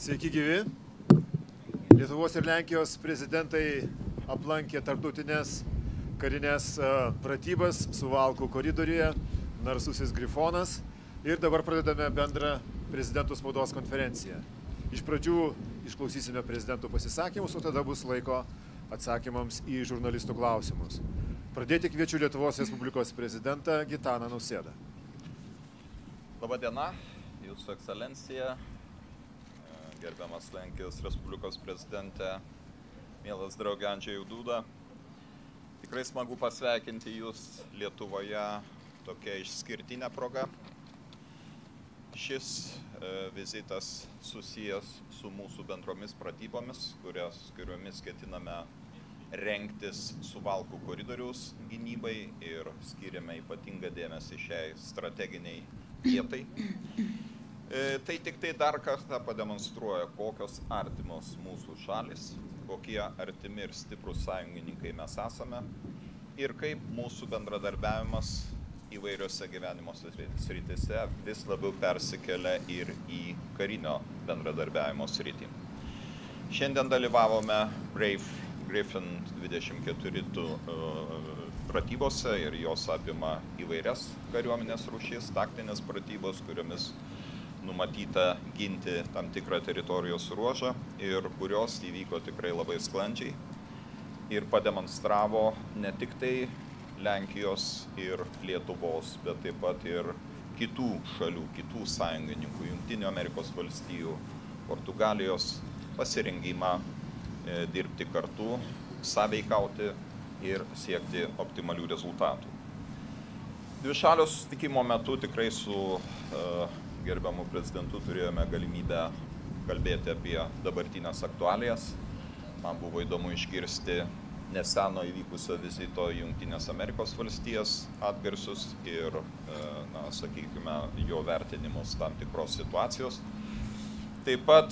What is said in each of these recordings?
Sveiki gyvi. Lietuvos ir Lenkijos prezidentai aplankė tarptautinės karinės pratybas Suvalkų koridoriuje, Narsusis Grifonas, ir dabar pradedame bendrą prezidentų spaudos konferenciją. Iš pradžių išklausysime prezidentų pasisakymus, o tada bus laiko atsakymams į žurnalistų klausimus. Pradėti kviečiu Lietuvos Respublikos prezidentą Gitaną Nausėdą. Labą dieną, Jūsų ekscelencija, gerbiamas Lenkijos Respublikos prezidentė, mielas draugė Andžejus Duda. Tikrai smagu pasveikinti Jūs Lietuvoje tokia išskirtinė proga. Šis vizitas susijęs su mūsų bendromis pratybomis, kuriomis ketiname rengtis Suvalkų koridoriaus gynybai ir skiriame ypatingą dėmesį šiai strateginiai vietai. Tai tik tai dar kartą pademonstruoja, kokios artimos mūsų šalis, kokie artimi ir stiprus sąjungininkai mes esame ir kaip mūsų bendradarbiavimas įvairiose gyvenimo srityse vis labiau persikelia ir į karinio bendradarbiavimo sritį. Šiandien dalyvavome Brave Griffin 24 pratybose ir jos apima įvairias kariuomenės rūšis, taktinės pratybos, kuriomis numatyta ginti tam tikrą teritorijos ruožą ir kurios įvyko tikrai labai sklandžiai ir pademonstravo ne tik tai Lenkijos ir Lietuvos, bet taip pat ir kitų šalių, kitų sąjungininkų, Jungtinių Amerikos valstijų, Portugalijos pasirengimą dirbti kartu, sąveikauti ir siekti optimalių rezultatų. Dvišalio susitikimo metu tikrai su gerbiamu prezidentu turėjome galimybę kalbėti apie dabartinės aktualijas. Man buvo įdomu išgirsti neseno įvykusio vizito į Jungtinės Amerikos valstijas atgarsius ir, sakykime, jo vertinimus tam tikros situacijos. Taip pat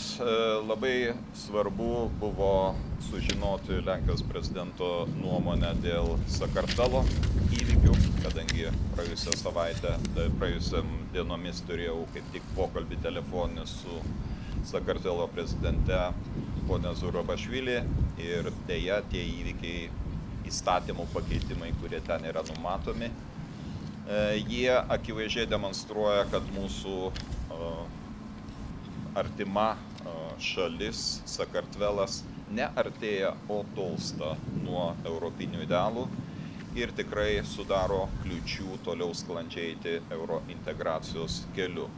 labai svarbu buvo sužinoti Lenkijos prezidento nuomonę dėl Sakartvelo įvykių, kadangi praėjusiam dienomis turėjau kaip tik pokalbį telefoninį su Sakartvelo prezidente ponia Zurabašvili ir deja tie įvykiai, įstatymų pakeitimai, kurie ten yra numatomi, jie akivaizdžiai demonstruoja, kad mūsų artima šalis, Sakartvelas, neartėja, o tolsta nuo europinių idealų ir tikrai sudaro kliūčių toliau sklandžiai eiti eurointegracijos keliu.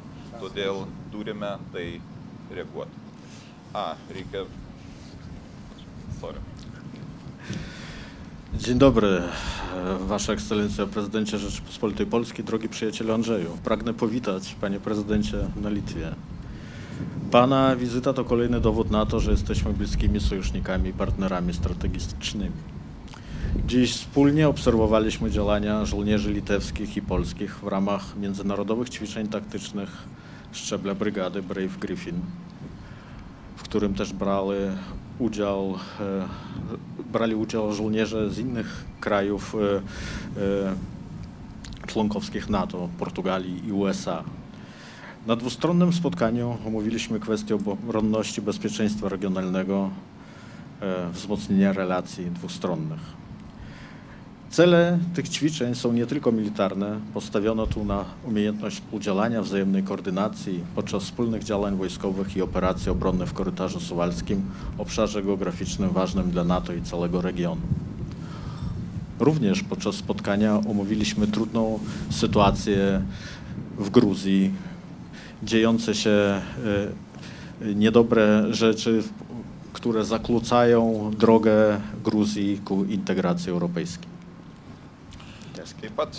Todėl turime tai reaguoti. Dzień dobry, Wasza Ekscelencja, prezydencie Rzeczypospolitej Polskiej, drogi przyjacielu Andrzeju. Pragnę powitać, panie prezydencie, na Litwie. Pana wizyta to kolejny dowód na to, że jesteśmy bliskimi sojusznikami i partnerami strategicznymi. Dziś wspólnie obserwowaliśmy działania żołnierzy litewskich i polskich w ramach międzynarodowych ćwiczeń taktycznych szczebla brygady Brave Griffin, w którym też brali udział żołnierze z innych krajów członkowskich NATO, Portugalii i USA. Na dwustronnym spotkaniu omówiliśmy kwestię obronności, bezpieczeństwa regionalnego, wzmocnienia relacji dwustronnych. Cele tych ćwiczeń są nie tylko militarne. Postawiono tu na umiejętność współdziałania, wzajemnej koordynacji podczas wspólnych działań wojskowych i operacji obronnych w korytarzu suwalskim, obszarze geograficznym ważnym dla NATO i całego regionu. Również podczas spotkania omówiliśmy trudną sytuację w Gruzji, dziejące się niedobre rzeczy, które zakłócają drogę Gruzji ku integracji europejskiej. Taip pat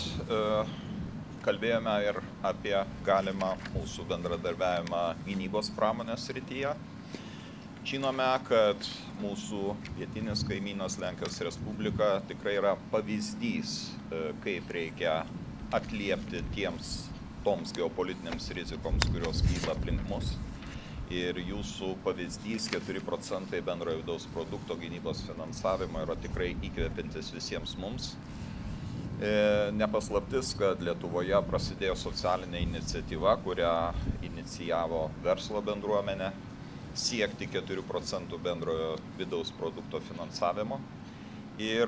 kalbėjome ir apie galimą mūsų bendradarbiavimą gynybos pramonės srityje. Žinome, kad mūsų pietinis kaimynas Lenkijos Respublika tikrai yra pavyzdys, kaip reikia atliepti toms geopolitinėms rizikoms, kurios kyla aplink mus. Ir jūsų pavyzdys 4% bendrojo vidaus produkto gynybos finansavimo yra tikrai įkvepiantis visiems mums. Nepaslaptis, kad Lietuvoje prasidėjo socialinė iniciatyva, kurią inicijavo verslo bendruomenė siekti 4 procentų bendrojo vidaus produkto finansavimo. Ir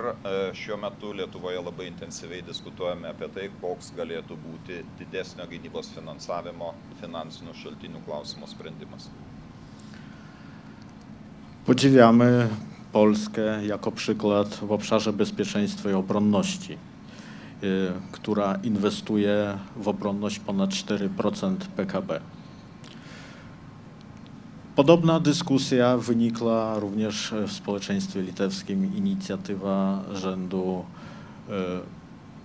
šiuo metu Lietuvoje labai intensyviai diskutuojame apie tai, koks galėtų būti didesnio gynybos finansavimo finansinių šaltinių klausimo sprendimas. Podziwiamy Polskę jako przykład w obszarze bezpieczeństwa i obronności, która inwestuje w obronność ponad 4% PKB. Podobna dyskusja wynikła również w społeczeństwie litewskim, inicjatywa rzędu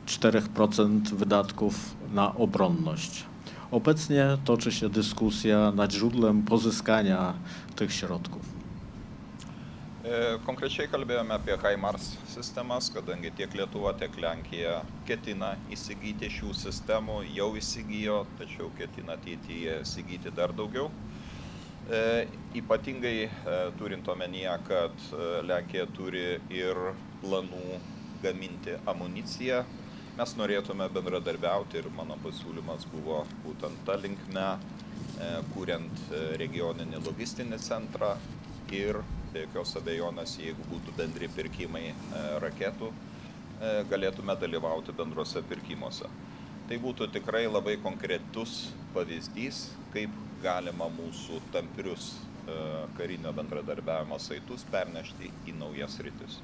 4% wydatków na obronność. Obecnie toczy się dyskusja nad źródłem pozyskania tych środków. Konkrečiai kalbėjome apie HIMARS sistemas, kadangi tiek Lietuva, tiek Lenkija ketina įsigyti šių sistemų, jau įsigijo, tačiau ketina ateityje įsigyti dar daugiau. Ypatingai turint omenyje, kad Lenkija turi ir planų gaminti amuniciją, mes norėtume bendradarbiauti ir mano pasiūlymas buvo būtent ta linkme, kuriant regioninį logistinį centrą ir be jokios abejonės, jeigu būtų bendri pirkimai raketų, galėtume dalyvauti bendruose pirkimuose. Tai būtų tikrai labai konkretus pavyzdys, kaip galima mūsų tamprius karinio bendradarbiavimo saitus pernešti į naujas sritis.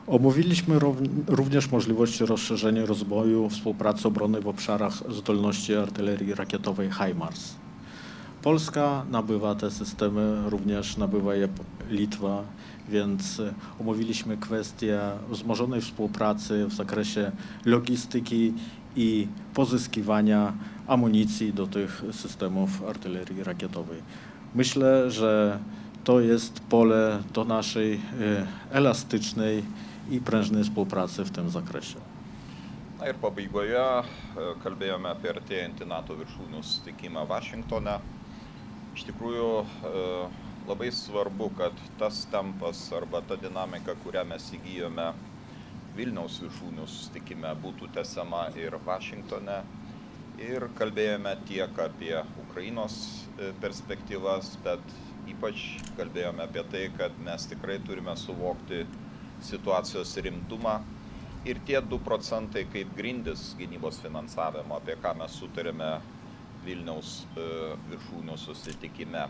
Omówiliśmy również możliwości rozszerzenia rozwoju współpracy obronnej w obszarach zdolności artylerii rakietowej HIMARS. Polska nabywa te systemy, również nabywa je Litwa, więc omówiliśmy kwestię wzmożonej współpracy w zakresie logistyki i pozyskiwania amunicji do tych systemów artylerii rakietowej. Myślę, że to jest pole do naszej elastycznej i prężnej współpracy w tym zakresie. Na ir pabaigoje kalbėjome apie artėjantį NATO viršūnių susitikimą Vašingtone. Iš tikrųjų labai svarbu, kad tas tempas arba ta dinamika, kurią mes įgijome Vilniaus viršūnių susitikime, būtų tęsiama ir Vašingtone. Ir kalbėjome tiek apie Ukrainos perspektyvas, bet ypač kalbėjome apie tai, kad mes tikrai turime suvokti situacijos rimtumą. Ir tie 2 procentai kaip grindis gynybos finansavimo, apie ką mes sutarėme Vilniaus viršūnių susitikime,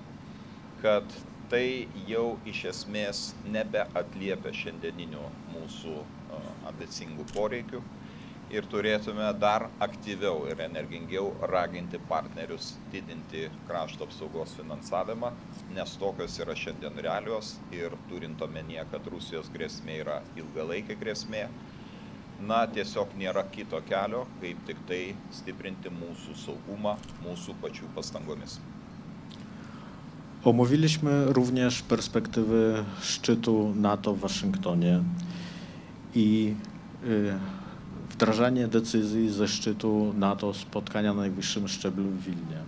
kad tai jau iš esmės nebeatliepia šiandieninių mūsų ambicingų poreikių ir turėtume dar aktyviau ir energingiau raginti partnerius didinti krašto apsaugos finansavimą, nes tokios yra šiandien realios ir turint omenyje, kad Rusijos grėsmė yra ilgalaikė grėsmė, tiesiog nėra kito kelio, kaip tik tai stiprinti mūsų saugumą mūsų pačių pastangomis. Omówiliśmy również perspektywy szczytu NATO w Waszyngtonie i wdrażanie decyzji ze szczytu NATO spotkania na najwyższym szczeblu w Wilnie.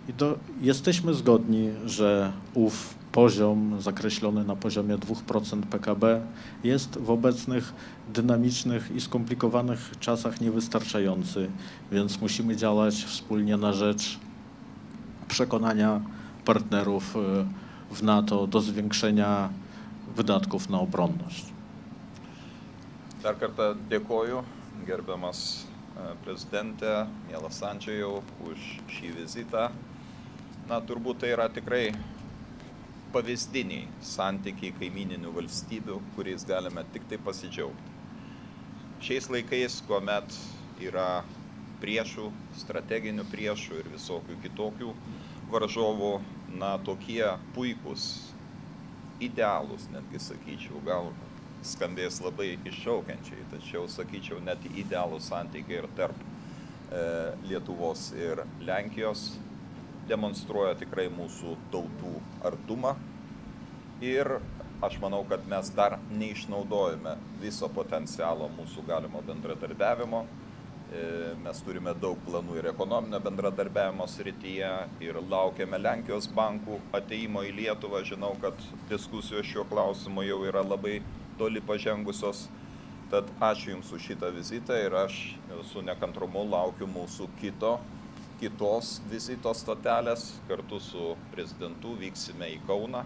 I to jesteśmy zgodni, że ów poziom zakreślony na poziomie 2% PKB jest w obecnych dynamicznych i skomplikowanych czasach niewystarczający, więc musimy działać wspólnie na rzecz przekonania partnerów w NATO do zwiększenia wydatków na obronność. Dar kartą dėkoju, gerbiamas prezidente, mielas Andžejau, už šį vizitą. Turbūt tai yra tikrai pavyzdiniai santykiai kaimininių valstybių, kuriais galime tik tai pasidžiaugti. Šiais laikais, kuomet yra priešų, strateginių priešų ir visokių kitokių varžovų, tokie puikūs, idealūs, netgi sakyčiau, gal skambės labai iššaukiančiai, tačiau sakyčiau, net idealūs santykiai ir tarp Lietuvos ir Lenkijos demonstruoja tikrai mūsų tautų artumą ir aš manau, kad mes dar neišnaudojame viso potencialo mūsų galimo bendradarbiavimo. Mes turime daug planų ir ekonominio bendradarbiavimo srityje ir laukiame Lenkijos bankų ateimo į Lietuvą. Žinau, kad diskusijos šiuo klausimu jau yra labai toli pažengusios. Tad ačiū Jums už šitą vizitą ir aš su nekantrumu laukiu mūsų kito kitos vizito stotelės. Kartu su prezidentu vyksime į Kauną,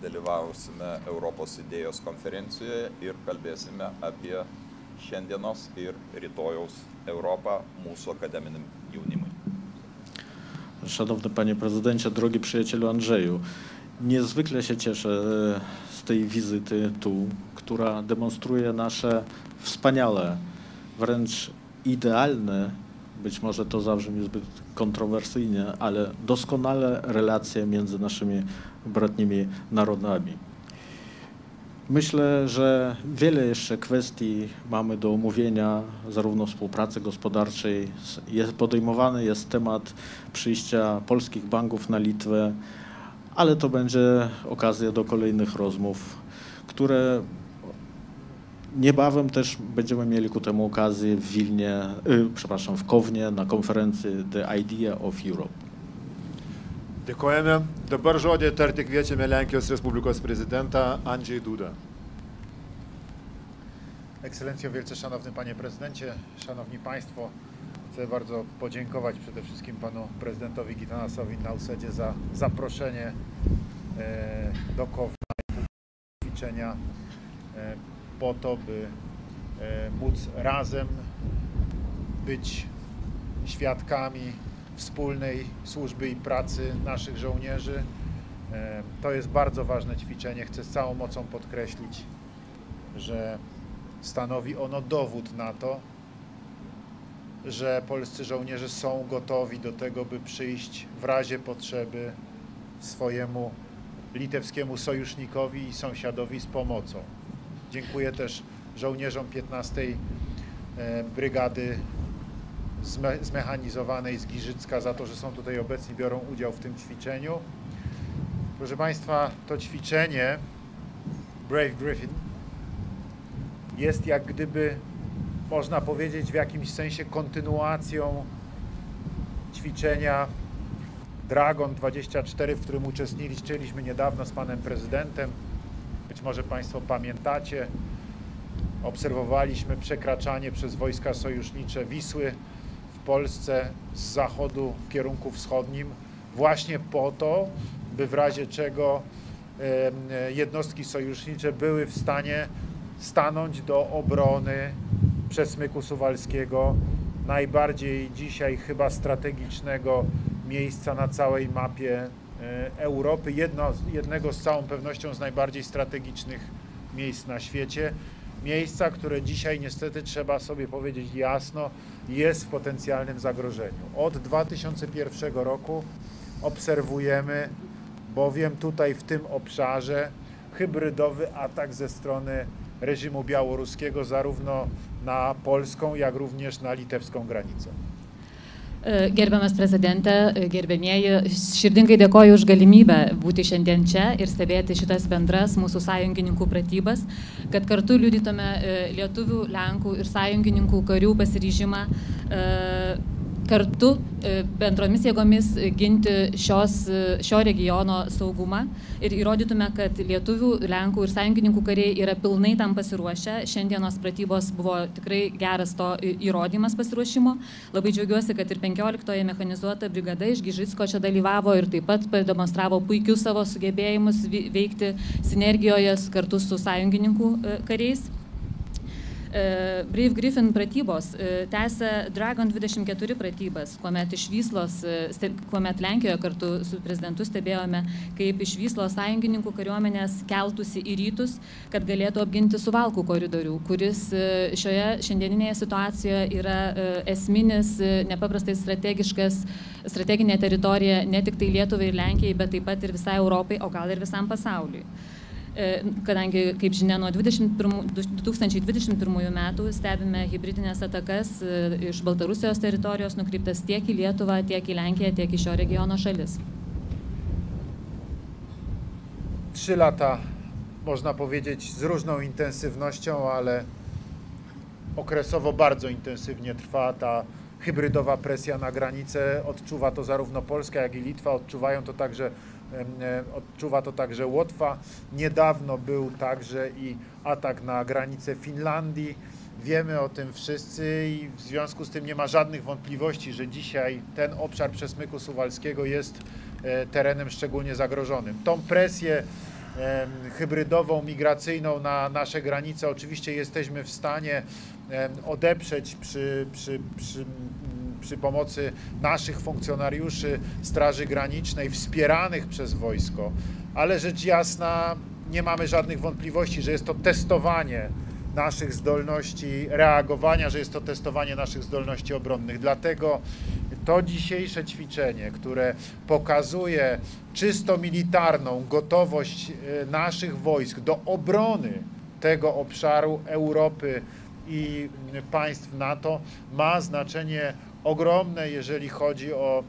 dalyvausime Europos idėjos konferencijoje ir kalbėsime apie šiandienos ir rytojaus Europą mūsų akademiniam jaunimui. Szanowny Panie Prezydencie, drogi przyjacielu Andrzeju, niezwykle się cieszę z tej wizyty tu, która demonstruje nasze wspaniale, wręcz idealne, być może to zabrzmi zbyt kontrowersyjnie, ale doskonale relacje między naszymi bratnimi narodami. Myślę, że wiele jeszcze kwestii mamy do omówienia, zarówno współpracy gospodarczej. Podejmowany jest temat przyjścia polskich banków na Litwę, ale to będzie okazja do kolejnych rozmów, które niebawem też będziemy mieli ku temu okazję w Wilnie, w Kownie na konferencji The Idea of Europe. Dėkojame. Dabar žodį tarti kviečiame Lenkijos Respublikos prezydenta Andrzej Duda. Ekscelencjo, wielce szanowny Panie Prezydencie, Szanowni Państwo, chcę bardzo podziękować przede wszystkim Panu Prezydentowi Gitanasowi Nausedzie za zaproszenie do Kowna i ćwiczenia po to, by móc razem być świadkami wspólnej służby i pracy naszych żołnierzy. To jest bardzo ważne ćwiczenie. Chcę z całą mocą podkreślić, że stanowi ono dowód na to, że polscy żołnierze są gotowi do tego, by przyjść w razie potrzeby swojemu litewskiemu sojusznikowi i sąsiadowi z pomocą. Dziękuję też żołnierzom 15. Brygady zmechanizowanej z Giżycka za to, że są tutaj obecni, biorą udział w tym ćwiczeniu. Proszę Państwa, to ćwiczenie Brave Griffin jest jak gdyby, można powiedzieć, w jakimś sensie kontynuacją ćwiczenia Dragon 24, w którym uczestniczyliśmy niedawno z Panem Prezydentem. Być może Państwo pamiętacie, obserwowaliśmy przekraczanie przez wojska sojusznicze Wisły w Polsce z zachodu w kierunku wschodnim, właśnie po to, by w razie czego jednostki sojusznicze były w stanie stanąć do obrony Przesmyku Suwalskiego, najbardziej dzisiaj chyba strategicznego miejsca na całej mapie Europy, jednego z całą pewnością z najbardziej strategicznych miejsc na świecie. Miejsca, które dzisiaj niestety trzeba sobie powiedzieć jasno, jest w potencjalnym zagrożeniu. Od 2001 roku obserwujemy bowiem tutaj w tym obszarze hybrydowy atak ze strony reżimu białoruskiego zarówno na polską, jak również na litewską granicę. Gerbiamas prezidente, gerbėmieji, širdingai dėkoju už galimybę būti šiandien čia ir stebėti šitas bendras mūsų sąjungininkų pratybas, kad kartu liudytume lietuvių, lenkų ir sąjungininkų karių pasiryžimą kartu bendromis jėgomis ginti šio regiono saugumą ir įrodytume, kad lietuvių, lenkų ir sąjungininkų kariai yra pilnai tam pasiruošę. Šiandienos pratybos buvo tikrai geras to įrodymas pasiruošimo. Labai džiaugiuosi, kad ir 15-oji mechanizuota brigada iš Gižicko čia dalyvavo ir taip pat pademonstravo puikius savo sugebėjimus veikti sinergijoje kartu su sąjungininkų kariais. Brave Griffin pratybos tęsia Dragon 24 pratybas, kuomet iš Vyslos, kuomet Lenkijoje kartu su prezidentu stebėjome, kaip iš Vyslos sąjungininkų kariuomenės keltųsi į rytus, kad galėtų apginti Suvalkų koridorių, kuris šioje šiandieninėje situacijoje yra esminis, nepaprastai strateginė teritorija ne tik tai Lietuvai ir Lenkijai, bet taip pat ir visai Europai, o gal ir visam pasauliui. Kadangi, kaip žinia, nuo 2021 metų stebime hibridinės atakas iš Baltarusijos teritorijos nukreiptas tiek į Lietuvą, tiek į Lenkiją, tiek į šio regiono šalis. 3 lata, można powiedzieć, z różną intensywnością, ale okresowo bardzo intensywnie trwa ta hybrydowa presja na granicę. Odczuwa to zarówno Polska, jak i Litwa, odczuwa to także Łotwa. Niedawno był także i atak na granicę Finlandii. Wiemy o tym wszyscy i w związku z tym nie ma żadnych wątpliwości, że dzisiaj ten obszar przesmyku suwalskiego jest terenem szczególnie zagrożonym. Tą presję hybrydową, migracyjną na nasze granice oczywiście jesteśmy w stanie odeprzeć przy pomocy naszych funkcjonariuszy Straży Granicznej wspieranych przez wojsko, ale rzecz jasna nie mamy żadnych wątpliwości, że jest to testowanie naszych zdolności reagowania, że jest to testowanie naszych zdolności obronnych. Dlatego to dzisiejsze ćwiczenie, które pokazuje czysto militarną gotowość naszych wojsk do obrony tego obszaru Europy i państw NATO, ma znaczenie ogromne, jeżeli chodzi o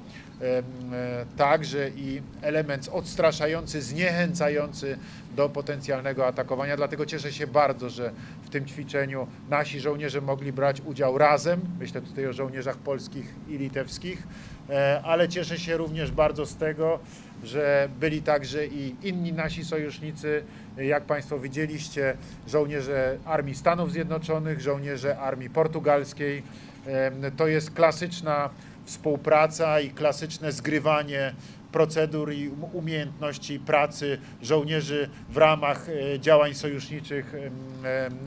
także i element odstraszający, zniechęcający do potencjalnego atakowania. Dlatego cieszę się bardzo, że w tym ćwiczeniu nasi żołnierze mogli brać udział razem. Myślę tutaj o żołnierzach polskich i litewskich, ale cieszę się również bardzo z tego, że byli także i inni nasi sojusznicy, jak Państwo widzieliście, żołnierze Armii Stanów Zjednoczonych, żołnierze Armii Portugalskiej. To jest klasyczna współpraca i klasyczne zgrywanie procedur i umiejętności pracy żołnierzy w ramach działań sojuszniczych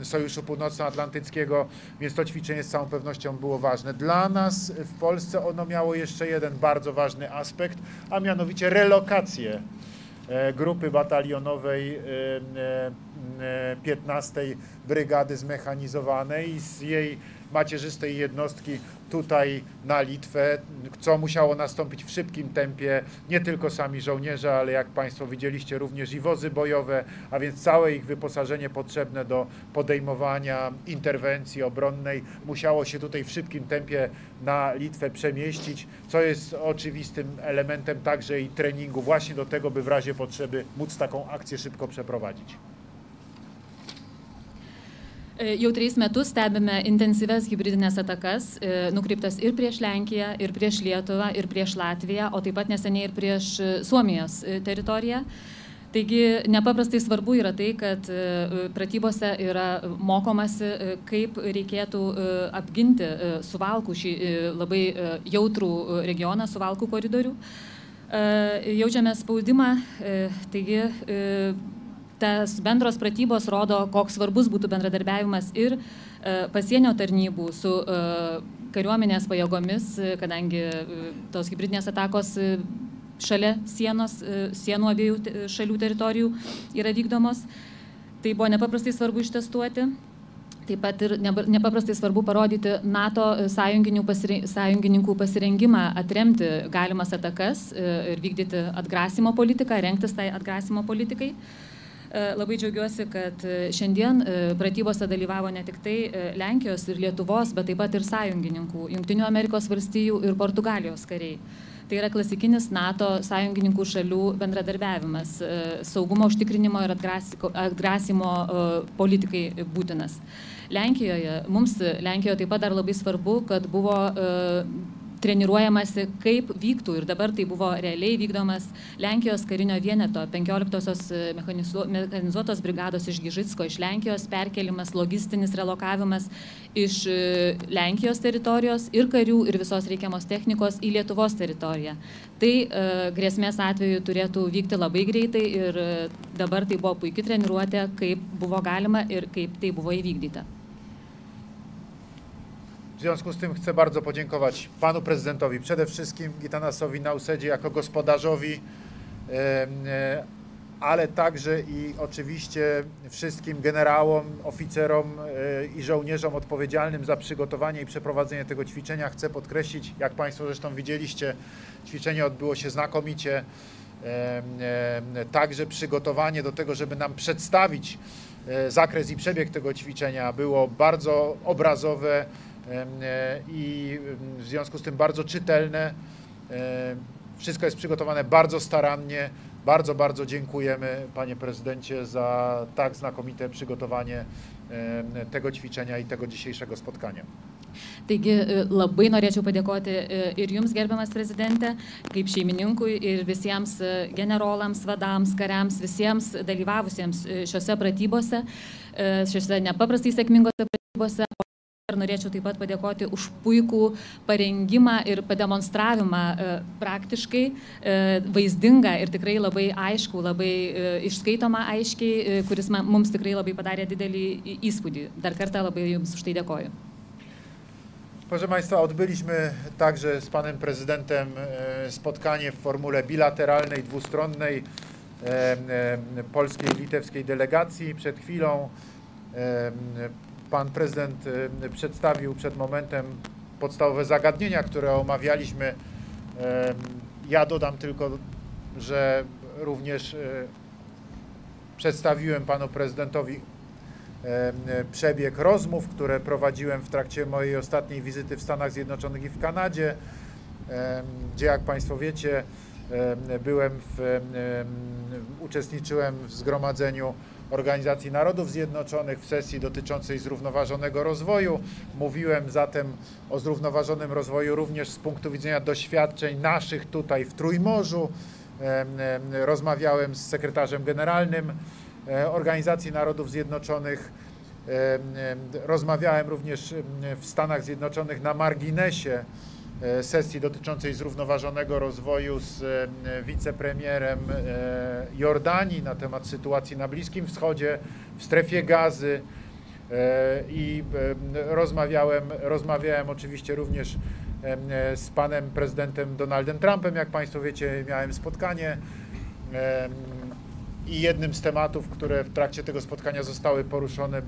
Sojuszu Północnoatlantyckiego, więc to ćwiczenie z całą pewnością było ważne. Dla nas w Polsce ono miało jeszcze jeden bardzo ważny aspekt, a mianowicie relokację grupy batalionowej 15. Brygady Zmechanizowanej z jej macierzystej jednostki tutaj na Litwę, co musiało nastąpić w szybkim tempie, nie tylko sami żołnierze, ale jak Państwo widzieliście również i wozy bojowe, a więc całe ich wyposażenie potrzebne do podejmowania interwencji obronnej musiało się tutaj w szybkim tempie na Litwę przemieścić, co jest oczywistym elementem także i treningu właśnie do tego, by w razie potrzeby móc taką akcję szybko przeprowadzić. Jau 3 metus stebime intensyves hibridinės atakas, nukreiptas ir prieš Lenkiją, ir prieš Lietuvą, ir prieš Latviją, o taip pat neseniai ir prieš Suomijos teritoriją. Taigi nepaprastai svarbu yra tai, kad pratybose yra mokomasi, kaip reikėtų apginti Suvalkų, šį labai jautrų regioną, Suvalkų koridorių. Jaučiame spaudimą, taigi tas bendros pratybos rodo, koks svarbus būtų bendradarbiavimas ir pasienio tarnybų su kariuomenės pajėgomis, kadangi tos hibridinės atakos šalia sienos, sienų abiejų šalių teritorijų yra vykdomos. Tai buvo nepaprastai svarbu ištestuoti. Taip pat ir nepaprastai svarbu parodyti NATO sąjungininkų pasirengimą atremti galimas atakas ir vykdyti atgrasimo politiką, rengtis tai atgrasimo politikai. Labai džiaugiuosi, kad šiandien pratybose dalyvavo ne tik tai Lenkijos ir Lietuvos, bet taip pat ir sąjungininkų, Jungtinių Amerikos valstijų ir Portugalijos kariai. Tai yra klasikinis NATO sąjungininkų šalių bendradarbiavimas, saugumo užtikrinimo ir atgrasimo politikai būtinas. Mums Lenkijoje taip pat dar labai svarbu, kad buvo treniruojamasi, kaip vyktų ir dabar tai buvo realiai vykdomas Lenkijos karinio vieneto 15-osios mechanizuotos brigados iš Gižicko, iš Lenkijos perkelimas, logistinis relokavimas iš Lenkijos teritorijos ir karių ir visos reikiamos technikos į Lietuvos teritoriją. Tai grėsmės atveju turėtų vykti labai greitai ir dabar tai buvo puikiai treniruotė, kaip buvo galima ir kaip tai buvo įvykdyta. W związku z tym chcę bardzo podziękować panu prezydentowi, przede wszystkim Gitanasowi Nausedzie jako gospodarzowi, ale także i oczywiście wszystkim generałom, oficerom i żołnierzom odpowiedzialnym za przygotowanie i przeprowadzenie tego ćwiczenia. Chcę podkreślić, jak Państwo zresztą widzieliście, ćwiczenie odbyło się znakomicie. Także przygotowanie do tego, żeby nam przedstawić zakres i przebieg tego ćwiczenia było bardzo obrazowe i w związku z tym bardzo czytelne. Wszystko jest przygotowane bardzo starannie. Bardzo, bardzo dziękujemy, panie prezydencie, za tak znakomite przygotowanie tego ćwiczenia i tego dzisiejszego spotkania. Taigi labai norėčiau padėkoti ir jums, gerbiamas prezidente, kaip šeimininkui ir visiems generolams, vadams, kariams, visiems dalyvavusiems šiuose pratybose, šiuose nepaprastai sėkmingose pratybose. norėčiau taip pat padėkoti už puikų parengimą ir pademonstravimą praktiškai, vaizdingą ir tikrai labai aišku, labai išskaitomą aiškiai, kuris mums tikrai labai padarė didelį įspūdį. Dar kartą labai Jums už tai dėkoju. Proszę Państwa, odbyliśmy także z Panem Prezydentem spotkanie w formule bilateralnej, dwustronnej polskiej i litewskiej delegacji. Przed chwilą Pan Prezydent przedstawił przed momentem podstawowe zagadnienia, które omawialiśmy. Ja dodam tylko, że również przedstawiłem Panu Prezydentowi przebieg rozmów, które prowadziłem w trakcie mojej ostatniej wizyty w Stanach Zjednoczonych i w Kanadzie, gdzie, jak Państwo wiecie, uczestniczyłem w zgromadzeniu Organizacji Narodów Zjednoczonych w sesji dotyczącej zrównoważonego rozwoju. Mówiłem zatem o zrównoważonym rozwoju również z punktu widzenia doświadczeń naszych tutaj w Trójmorzu. Rozmawiałem z sekretarzem generalnym Organizacji Narodów Zjednoczonych. Rozmawiałem również w Stanach Zjednoczonych na marginesie sesji dotyczącej zrównoważonego rozwoju z wicepremierem Jordanii na temat sytuacji na Bliskim Wschodzie, w strefie Gazy i rozmawiałem oczywiście również z panem prezydentem Donaldem Trumpem. Jak Państwo wiecie, miałem spotkanie i jednym z tematów, które w trakcie tego spotkania zostały poruszone,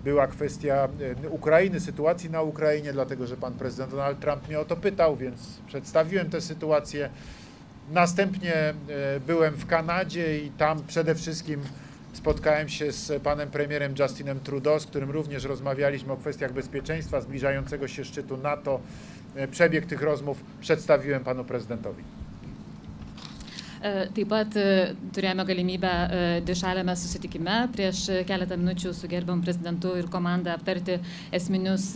była kwestia Ukrainy, sytuacji na Ukrainie, dlatego że pan prezydent Donald Trump mnie o to pytał, więc przedstawiłem tę sytuację. Następnie byłem w Kanadzie i tam przede wszystkim spotkałem się z panem premierem Justinem Trudeau, z którym również rozmawialiśmy o kwestiach bezpieczeństwa, zbliżającego się szczytu NATO. Przebieg tych rozmów przedstawiłem panu prezydentowi. Taip pat turėjome galimybę dvišaliame susitikime prieš keletą minučių su gerbiamu prezidentu ir komanda aptarti esminius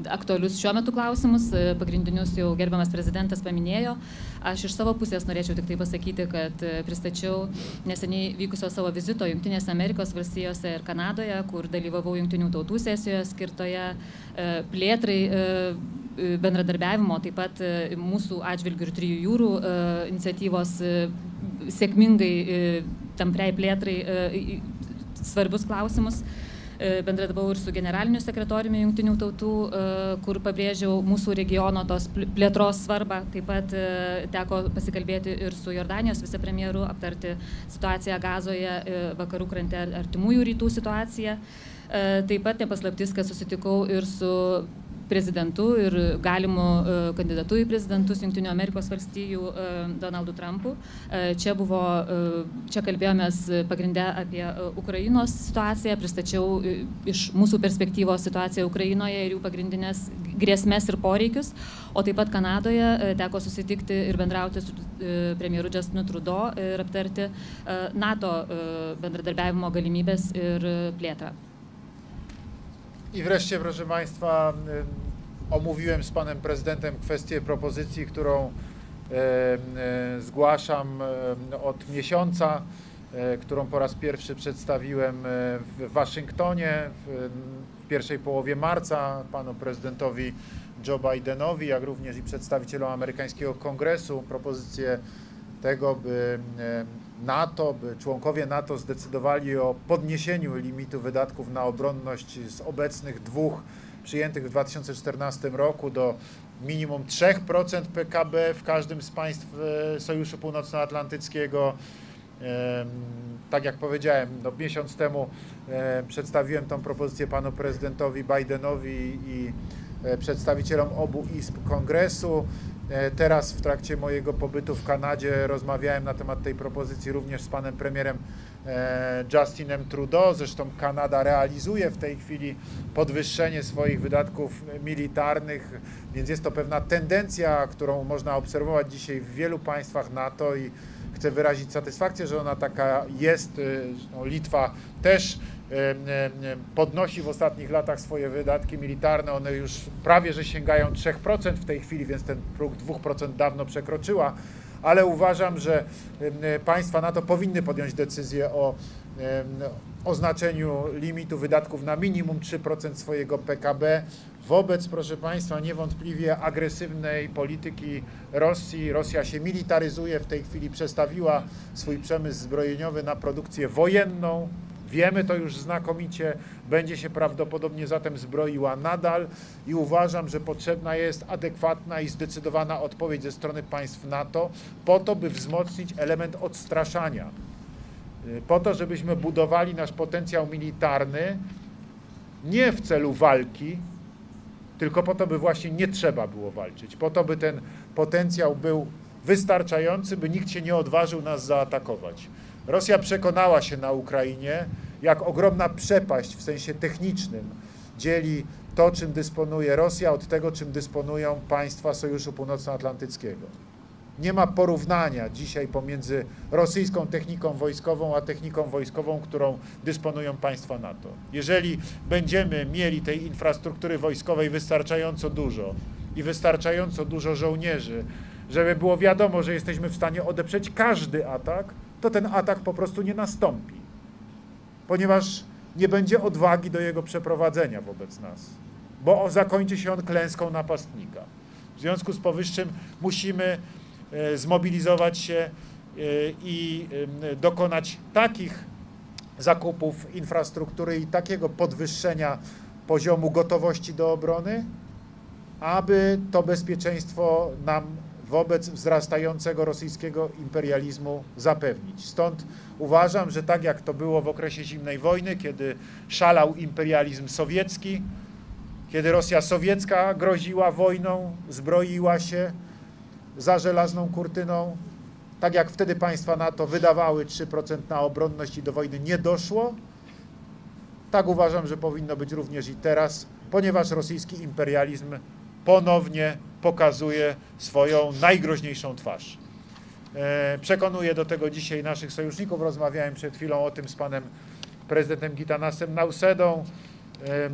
aktualius šiuo metu klausimus. Pagrindinius jau gerbiamas prezidentas paminėjo. Aš iš savo pusės norėčiau tik tai pasakyti, kad pristačiau neseniai vykusio savo vizito Jungtinėse Amerikos valstijose ir Kanadoje, kur dalyvavau Jungtinių tautų sesijoje skirtoje plėtrai bendradarbiavimo, taip pat mūsų atžvilgių ir Trijų jūrų iniciatyvos sėkmingai tampriai plėtrai svarbius klausimus. Bendradavau ir su generaliniu sekretoriumi Jungtinių tautų, kur pabrėžiau mūsų regiono tos plėtros svarbą. Taip pat teko pasikalbėti ir su Jordanijos vicepremjeru, aptarti situaciją Gazoje, vakarų krante, artimųjų rytų situaciją. Taip pat nepaslaptis, kad susitikau ir su prezidentu ir galimu kandidatu į prezidentus Jungtinių Amerikos valstijų Donaldu Trumpu. Čia kalbėjomės pagrindę apie Ukrainos situaciją, pristačiau iš mūsų perspektyvos situaciją Ukrainoje ir jų pagrindinės grėsmės ir poreikius, o taip pat Kanadoje teko susitikti ir bendrauti su premjeru Justinu Trudeau ir aptarti NATO bendradarbiavimo galimybės ir plėtrą. I wreszcie, proszę Państwa, omówiłem z panem prezydentem kwestię propozycji, którą zgłaszam od miesiąca, którą po raz pierwszy przedstawiłem w Waszyngtonie w pierwszej połowie marca panu prezydentowi Joe Bidenowi, jak również i przedstawicielom amerykańskiego Kongresu, propozycję tego, by członkowie NATO zdecydowali o podniesieniu limitu wydatków na obronność z obecnych 2 przyjętych w 2014 roku do minimum 3% PKB w każdym z państw Sojuszu Północnoatlantyckiego. Tak jak powiedziałem, miesiąc temu przedstawiłem tą propozycję panu prezydentowi Bidenowi i przedstawicielom obu izb Kongresu. Teraz w trakcie mojego pobytu w Kanadzie rozmawiałem na temat tej propozycji również z panem premierem Justinem Trudeau. Zresztą Kanada realizuje w tej chwili podwyższenie swoich wydatków militarnych, więc jest to pewna tendencja, którą można obserwować dzisiaj w wielu państwach NATO i chcę wyrazić satysfakcję, że ona taka jest. Litwa też podnosi w ostatnich latach swoje wydatki militarne. One już prawie że sięgają 3% w tej chwili, więc ten próg 2% dawno przekroczyła, ale uważam, że państwa NATO powinny podjąć decyzję o oznaczeniu limitu wydatków na minimum 3% swojego PKB wobec, proszę Państwa, niewątpliwie agresywnej polityki Rosji. Rosja się militaryzuje, w tej chwili przestawiła swój przemysł zbrojeniowy na produkcję wojenną. Wiemy to już znakomicie, będzie się prawdopodobnie zatem zbroiła nadal i uważam, że potrzebna jest adekwatna i zdecydowana odpowiedź ze strony państw NATO po to, by wzmocnić element odstraszania. Po to, żebyśmy budowali nasz potencjał militarny nie w celu walki, tylko po to, by właśnie nie trzeba było walczyć. Po to, by ten potencjał był wystarczający, by nikt się nie odważył nas zaatakować. Rosja przekonała się na Ukrainie, jak ogromna przepaść w sensie technicznym dzieli to, czym dysponuje Rosja, od tego, czym dysponują państwa Sojuszu Północnoatlantyckiego. Nie ma porównania dzisiaj pomiędzy rosyjską techniką wojskową, a techniką wojskową, którą dysponują państwa NATO. Jeżeli będziemy mieli tej infrastruktury wojskowej wystarczająco dużo i wystarczająco dużo żołnierzy, żeby było wiadomo, że jesteśmy w stanie odeprzeć każdy atak, to ten atak po prostu nie nastąpi, ponieważ nie będzie odwagi do jego przeprowadzenia wobec nas, bo zakończy się on klęską napastnika. W związku z powyższym musimy zmobilizować się i dokonać takich zakupów infrastruktury i takiego podwyższenia poziomu gotowości do obrony, aby to bezpieczeństwo nam wobec wzrastającego rosyjskiego imperializmu zapewnić. Stąd uważam, że tak jak to było w okresie zimnej wojny, kiedy szalał imperializm sowiecki, kiedy Rosja sowiecka groziła wojną, zbroiła się za żelazną kurtyną, tak jak wtedy państwa NATO wydawały 3% na obronność i do wojny nie doszło, tak uważam, że powinno być również i teraz, ponieważ rosyjski imperializm ponownie pokazuje swoją najgroźniejszą twarz. Przekonuję do tego dzisiaj naszych sojuszników. Rozmawiałem przed chwilą o tym z panem prezydentem Gitanasem Nausedą.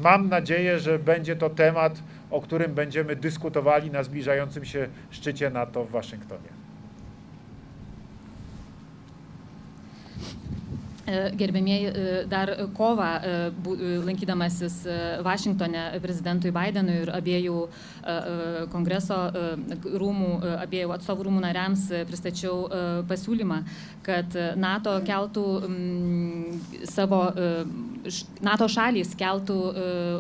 Mam nadzieję, że będzie to temat, o którym będziemy dyskutowali na zbliżającym się szczycie NATO w Waszyngtonie. Gerbėmieji, dar kovą lankydamasis Vašingtone prezidentui Bidenui ir abiejų kongreso rūmų, abiejų atstovų rūmų nariams pristačiau pasiūlymą, kad NATO keltų NATO šalys keltų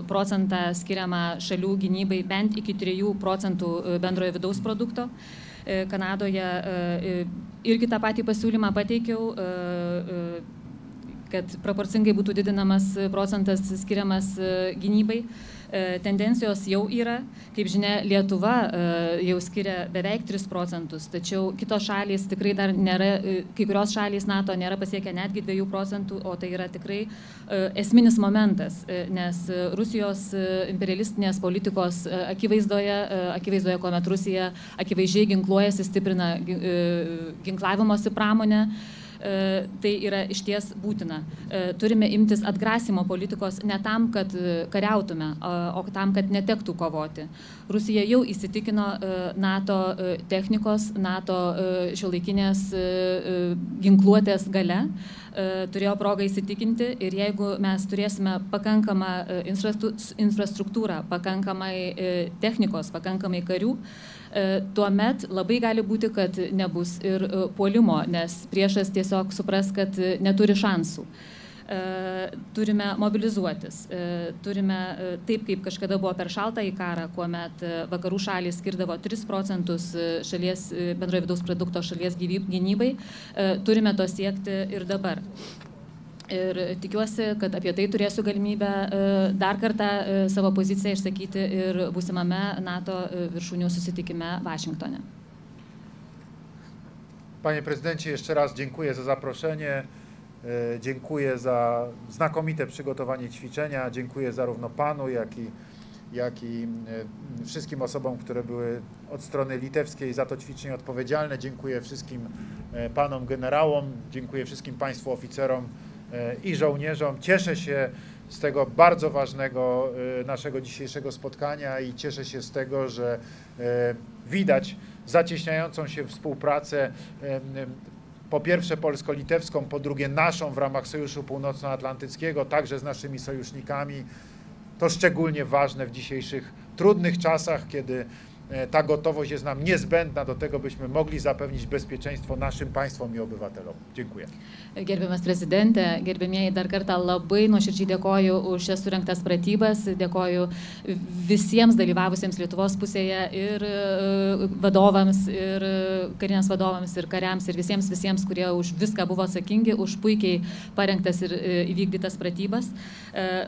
procentą skiriamą šalių gynybai bent iki 3% bendrojo vidaus produkto. Kanadoje irgi tą patį pasiūlymą pateikiau, kad proporcingai būtų didinamas procentas skiriamas gynybai. Tendencijos jau yra, kaip žinia, Lietuva jau skiria beveik 3%, tačiau kitos šalys tikrai dar nėra, kai kurios šalys NATO nėra pasiekę netgi 2%, o tai yra tikrai esminis momentas, nes Rusijos imperialistinės politikos akivaizdoje, kuomet Rusija akivaizdžiai ginkluojasi, stiprina ginklavimosi pramonę, tai yra išties būtina. Turime imtis atgrasimo politikos ne tam, kad kariautume, o tam, kad netektų kovoti. Rusija jau įsitikino NATO technikos, NATO šiuolaikinės ginkluotės gale, turėjo progą įsitikinti ir jeigu mes turėsime pakankamą infrastruktūrą, pakankamai technikos, pakankamai karių, tuomet labai gali būti, kad nebus ir puolimo, nes priešas tiesiog supras, kad neturi šansų. Turime mobilizuotis, turime taip, kaip kažkada buvo per šaltąjį karą, kuomet vakarų šalys skirdavo 3% šalies bendrojo vidaus produkto šalies gynybai, turime to siekti ir dabar. Ir tikiuosi, kad apie tai turėsiu galimybę dar kartą savo poziciją išsakyti ir būsimame NATO viršūnių susitikime Waszyngtonie. Panie prezydencie, jeszcze raz dziękuję za zaproszenie, dziękuję za znakomite przygotowanie ćwiczenia, dziękuję zarówno panu, jak i wszystkim osobom, które były od strony litewskiej za to ćwiczenie odpowiedzialne. Dziękuję wszystkim panom generałom, dziękuję wszystkim państwu oficerom i żołnierzom. Cieszę się z tego bardzo ważnego naszego dzisiejszego spotkania i cieszę się z tego, że widać zacieśniającą się współpracę, po pierwsze polsko-litewską, po drugie naszą w ramach Sojuszu Północnoatlantyckiego, także z naszymi sojusznikami. To szczególnie ważne w dzisiejszych trudnych czasach, kiedy ta gotowość jest nam niezbędna do tego, byśmy mogli zapewnić bezpieczeństwo naszym państwom i obywatelom. Dziękuję. Gerbiamas prezidente, gerbėmieji, dar kartą labai nuoširdžiai dėkoju už šias surinktas pratybas, dėkoju visiems dalyvavusiems Lietuvos pusėje ir vadovams, ir kariniams vadovams, ir kariams, ir visiems, kurie už viską buvo atsakingi, už puikiai parengtas ir įvykdytas pratybas.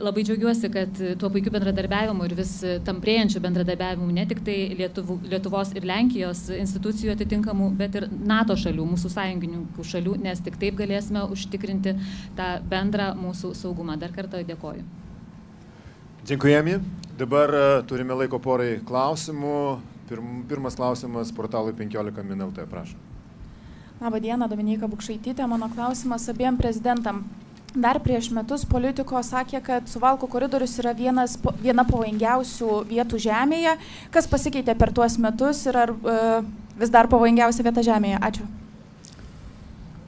Labai džiaugiuosi, kad tuo puikiu bendradarbiavimu ir vis tamprėjančiu bendradarbiavimu ne tik tai Lietuvos ir Lenkijos institucijų atitinkamų, bet ir NATO šalių, mūsų sąjungininkų šalių, nes tik taip galėsime užtikrinti tą bendrą mūsų saugumą. Dar kartą dėkoju. Dziękujemy. Dabar turime laiko porai klausimų. Pirmas klausimas portalui 15 min. Prašau. Labą dieną, Dominyka Bukšaitytė. Mano klausimas abiem prezidentam. Dar prieš metus politiko sakė, kad Suvalkų koridorius yra viena pavojingiausių vietų Žemėje. Kas pasikeitė per tuos metus ir ar vis dar pavojingiausia vieta Žemėje? Ačiū.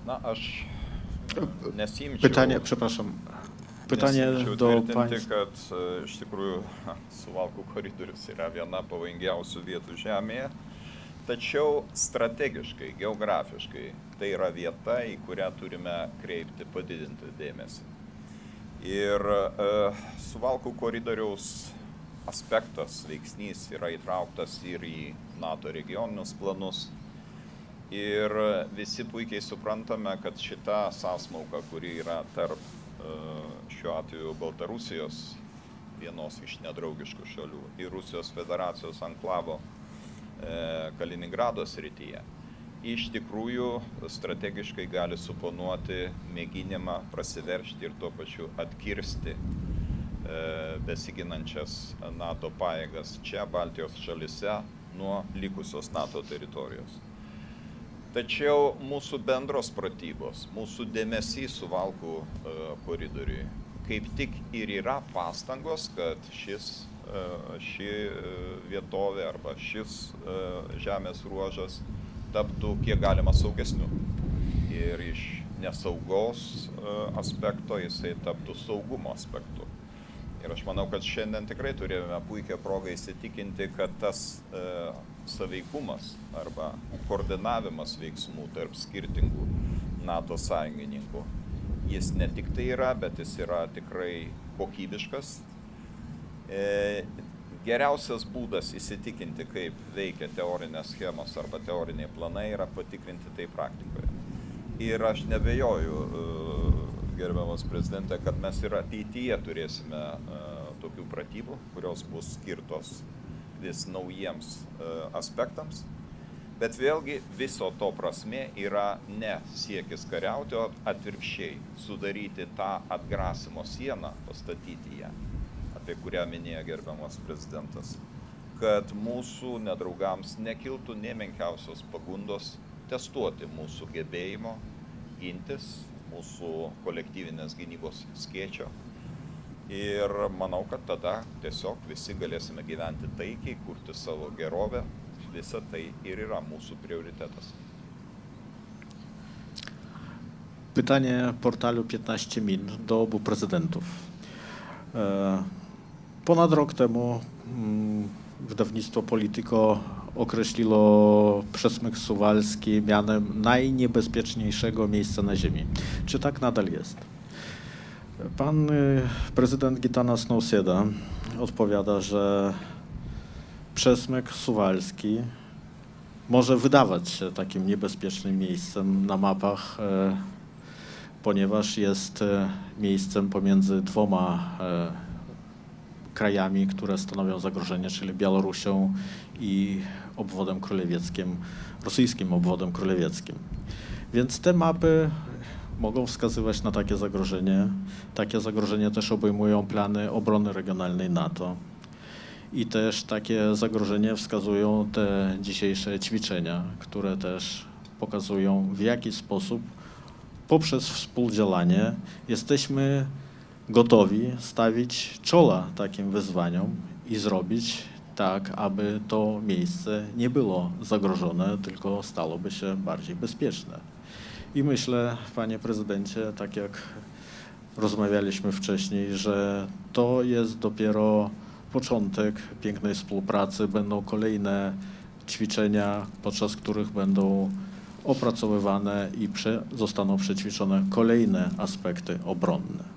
Na, aš nesimčiau. Pytanie, przepraszam. Pytanie do państwa. Kad iš tikrųjų Suvalkų koridorius yra viena pavojingiausių vietų Žemėje. Tačiau strategiškai, geografiškai tai yra vieta, į kurią turime kreipti padidintą dėmesį. Ir Suvalkų koridoriaus aspektas, veiksnys yra įtrauktas ir į NATO regioninius planus. Ir visi puikiai suprantame, kad šita sąsmauka, kuri yra tarp šiuo atveju Baltarusijos, vienos iš nedraugiškų šalių, ir Rusijos federacijos anklavo Kaliningrado srityje, iš tikrųjų strategiškai gali suponuoti mėginimą prasiveržti ir tuo pačiu atkirsti besiginančias NATO pajėgas čia Baltijos šalyse nuo likusios NATO teritorijos. Tačiau mūsų bendros pratybos, mūsų dėmesys Suvalkų koridoriui kaip tik ir yra pastangos, kad ši vietovė arba šis žemės ruožas taptų kiek galima saugesniu. Ir iš nesaugos aspekto jisai taptų saugumo aspektu. Ir aš manau, kad šiandien tikrai turėjome puikią progą įsitikinti, kad tas saveikumas arba koordinavimas veiksmų tarp skirtingų NATO sąjungininkų, jis ne tik tai yra, bet jis yra tikrai kokybiškas. Geriausias būdas įsitikinti, kaip veikia teorinės schemos arba teoriniai planai, yra patikrinti tai praktikoje. Ir aš nebejoju, gerbiamas prezidente, kad mes ir ateityje turėsime tokių pratybų, kurios bus skirtos vis naujiems aspektams. Bet vėlgi viso to prasmė yra ne siekis kariauti, o atvirkščiai sudaryti tą atgrasimo sieną, pastatyti ją, apie kurią minėjo gerbiamas prezidentas, kad mūsų nedraugams nekiltų nė menkiausios pagundos testuoti mūsų gebėjimo gintis, mūsų kolektyvinės gynybos skėčio. Ir manau, kad tada tiesiog visi galėsime gyventi taikiai, kurti savo gerovę. Visa tai ir yra mūsų priorytetas. Pytanie portalu 15 min do obu prezydentów. Ponad rok temu wydawnictwo Politico określiło Przesmyk Suwalski mianem najniebezpieczniejszego miejsca na Ziemi. Czy tak nadal jest? Pan prezydent Gitanas Nausėda odpowiada, że Przesmyk Suwalski może wydawać się takim niebezpiecznym miejscem na mapach, ponieważ jest miejscem pomiędzy dwoma krajami, które stanowią zagrożenie, czyli Białorusią i obwodem królewieckim, rosyjskim obwodem królewieckim. Więc te mapy mogą wskazywać na takie zagrożenie. Takie zagrożenie też obejmują plany obrony regionalnej NATO. I też takie zagrożenie wskazują te dzisiejsze ćwiczenia, które też pokazują, w jaki sposób poprzez współdziałanie jesteśmy gotowi stawić czoła takim wyzwaniom i zrobić tak, aby to miejsce nie było zagrożone, tylko stałoby się bardziej bezpieczne. I myślę, panie prezydencie, tak jak rozmawialiśmy wcześniej, że to jest dopiero początek pięknej współpracy. Będą kolejne ćwiczenia, podczas których będą opracowywane i zostaną przećwiczone kolejne aspekty obronne.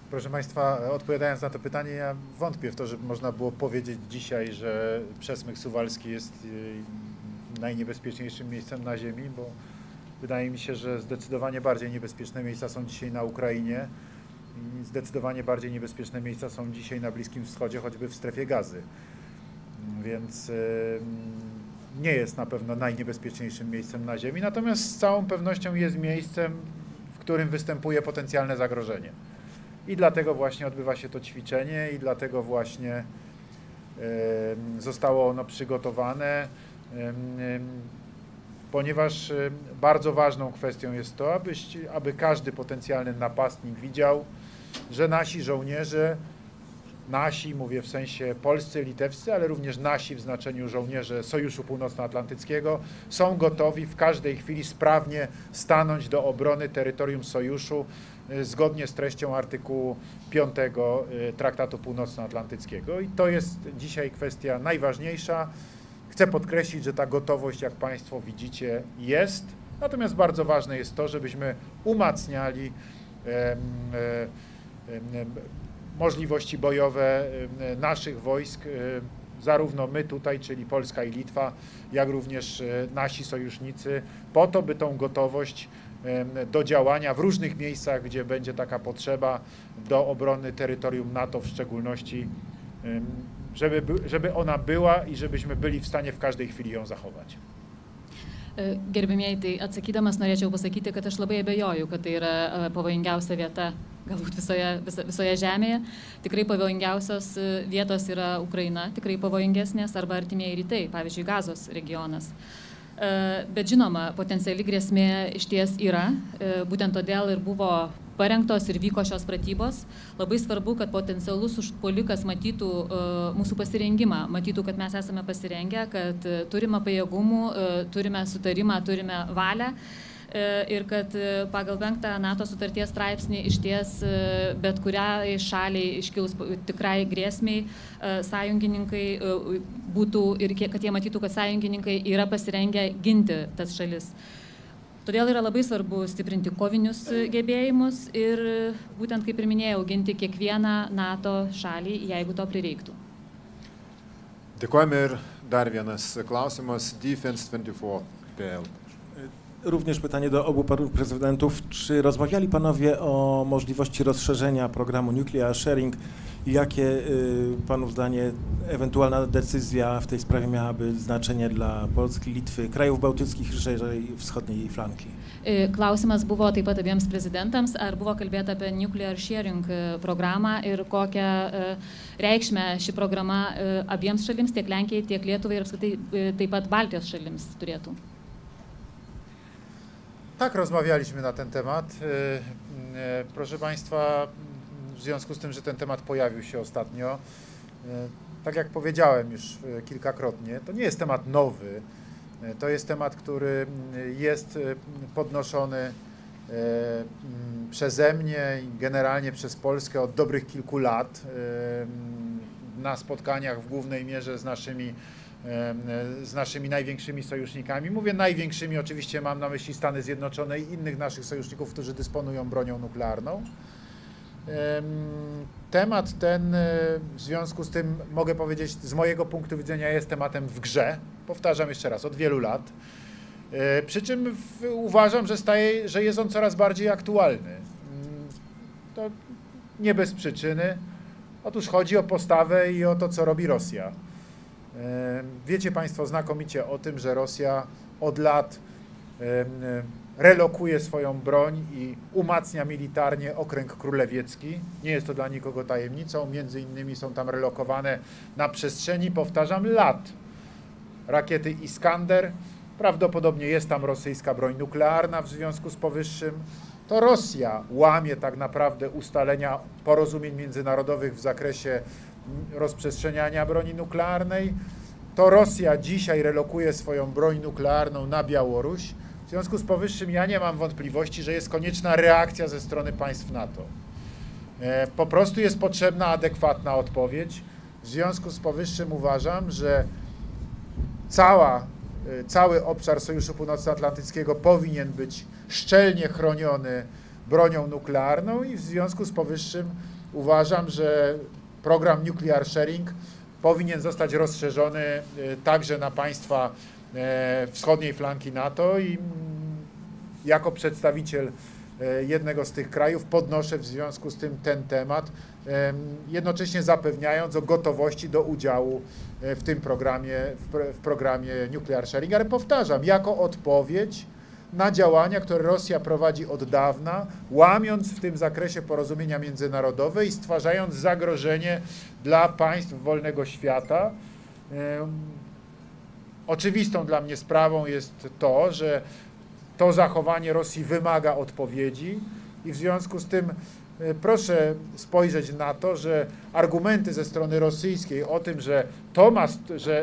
Proszę Państwa, odpowiadając na to pytanie, ja wątpię w to, żeby można było powiedzieć dzisiaj, że przesmyk suwalski jest najniebezpieczniejszym miejscem na ziemi, bo wydaje mi się, że zdecydowanie bardziej niebezpieczne miejsca są dzisiaj na Ukrainie i zdecydowanie bardziej niebezpieczne miejsca są dzisiaj na Bliskim Wschodzie, choćby w strefie Gazy. Więc nie jest na pewno najniebezpieczniejszym miejscem na ziemi, natomiast z całą pewnością jest miejscem, w którym występuje potencjalne zagrożenie. I dlatego właśnie odbywa się to ćwiczenie i dlatego właśnie zostało ono przygotowane, ponieważ bardzo ważną kwestią jest to, aby każdy potencjalny napastnik widział, że nasi żołnierze, nasi, mówię w sensie polscy, litewscy, ale również nasi w znaczeniu żołnierze Sojuszu Północnoatlantyckiego, są gotowi w każdej chwili sprawnie stanąć do obrony terytorium Sojuszu zgodnie z treścią artykułu 5 Traktatu Północnoatlantyckiego. I to jest dzisiaj kwestia najważniejsza. Chcę podkreślić, że ta gotowość, jak Państwo widzicie, jest. Natomiast bardzo ważne jest to, żebyśmy umacniali możliwości bojowe naszych wojsk, zarówno my tutaj, czyli Polska i Litwa, jak również nasi sojusznicy, po to, by tą gotowość do działania w różnych miejscach, gdzie będzie taka potrzeba, do obrony terytorium NATO w szczególności, żeby ona była i żebyśmy byli w stanie w każdej chwili ją zachować. Gerbėmieji, tai atsakydamas norėčiau pasakyti, kad aš labai abejoju, kad tai yra pavojingiausia vieta galbūt visoje žemėje. Tikrai pavojingiausios vietos yra Ukraina, tikrai pavojingesnės arba artimieji rytai, pavyzdžiui, Gazos regionas. Bet žinoma, potenciali grėsmė išties yra, būtent todėl ir buvo parengtos ir vyko šios pratybos. Labai svarbu, kad potencialus užpuolikas matytų mūsų pasirengimą, matytų, kad mes esame pasirengę, kad turime pajėgumų, turime sutarimą, turime valią ir kad pagal 5 NATO sutarties straipsnį išties bet kuriai šaliai iškilus tikrai grėsmiai sąjungininkai būtų ir kad jie matytų, kad sąjungininkai yra pasirengę ginti tas šalis. Todėl yra labai svarbu stiprinti kovinius gebėjimus ir būtent, kaip ir minėjau, ginti kiekvieną NATO šalį, jeigu to prireiktų. Dėkojame ir dar vienas klausimas, Defense24.pl. Również pytanie do obu panów prezydentów. Czy rozmawiali panowie o możliwości rozszerzenia programu Nuclear Sharing i jakie panów zdanie ewentualna decyzja w tej sprawie miałaby znaczenie dla Polski, Litwy, krajów bałtyckich i szerzej wschodniej flanki? Klausimas buvo taip pat abiems prezidentams, ar buvo kalbėta apie Nuclear Sharing programą ir kokią reikšmę ši programa abiems šalims, tiek Lenkijai, tiek Lietuvai ir apskritai taip pat Baltijos šalims turėtų. Tak, rozmawialiśmy na ten temat. Proszę Państwa, w związku z tym, że ten temat pojawił się ostatnio, tak jak powiedziałem już kilkakrotnie, to nie jest temat nowy. To jest temat, który jest podnoszony przeze mnie i generalnie przez Polskę od dobrych kilku lat na spotkaniach w głównej mierze z naszymi największymi sojusznikami. Mówię największymi, oczywiście mam na myśli Stany Zjednoczone i innych naszych sojuszników, którzy dysponują bronią nuklearną. Temat ten w związku z tym, mogę powiedzieć, z mojego punktu widzenia jest tematem w grze. Powtarzam jeszcze raz, od wielu lat. Przy czym uważam, że jest on coraz bardziej aktualny. To nie bez przyczyny. Otóż chodzi o postawę i o to, co robi Rosja. Wiecie Państwo znakomicie o tym, że Rosja od lat relokuje swoją broń i umacnia militarnie okręg królewiecki. Nie jest to dla nikogo tajemnicą. Między innymi są tam relokowane na przestrzeni, powtarzam, lat rakiety Iskander. Prawdopodobnie jest tam rosyjska broń nuklearna w związku z powyższym. To Rosja łamie tak naprawdę ustalenia porozumień międzynarodowych w zakresie rozprzestrzeniania broni nuklearnej. To Rosja dzisiaj relokuje swoją broń nuklearną na Białoruś. W związku z powyższym ja nie mam wątpliwości, że jest konieczna reakcja ze strony państw NATO. Po prostu jest potrzebna adekwatna odpowiedź. W związku z powyższym uważam, że cały obszar Sojuszu Północnoatlantyckiego powinien być szczelnie chroniony bronią nuklearną i w związku z powyższym uważam, że program Nuclear Sharing powinien zostać rozszerzony także na państwa wschodniej flanki NATO i jako przedstawiciel jednego z tych krajów podnoszę w związku z tym ten temat, jednocześnie zapewniając o gotowości do udziału w tym programie, w programie Nuclear Sharing, ale powtarzam, jako odpowiedź na działania, które Rosja prowadzi od dawna, łamiąc w tym zakresie porozumienia międzynarodowe i stwarzając zagrożenie dla państw wolnego świata. Oczywistą dla mnie sprawą jest to, że to zachowanie Rosji wymaga odpowiedzi i w związku z tym proszę spojrzeć na to, że argumenty ze strony rosyjskiej o tym,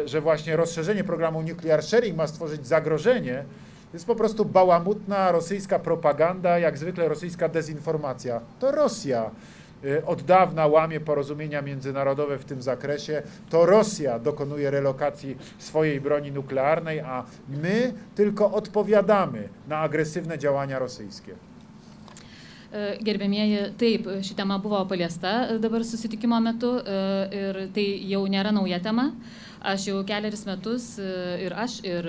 że właśnie rozszerzenie programu Nuclear Sharing ma stworzyć zagrożenie, jest po prostu bałamutna rosyjska propaganda, jak zwykle rosyjska dezinformacja. To Rosja od dawna łamie porozumienia międzynarodowe w tym zakresie. To Rosja dokonuje relokacji swojej broni nuklearnej, a my tylko odpowiadamy na agresywne działania rosyjskie. Gerbėmieji, taip, ši tema buvo paliesta dabar susitikimo metu ir tai jau nėra nauja tema. Aš jau keleris metus ir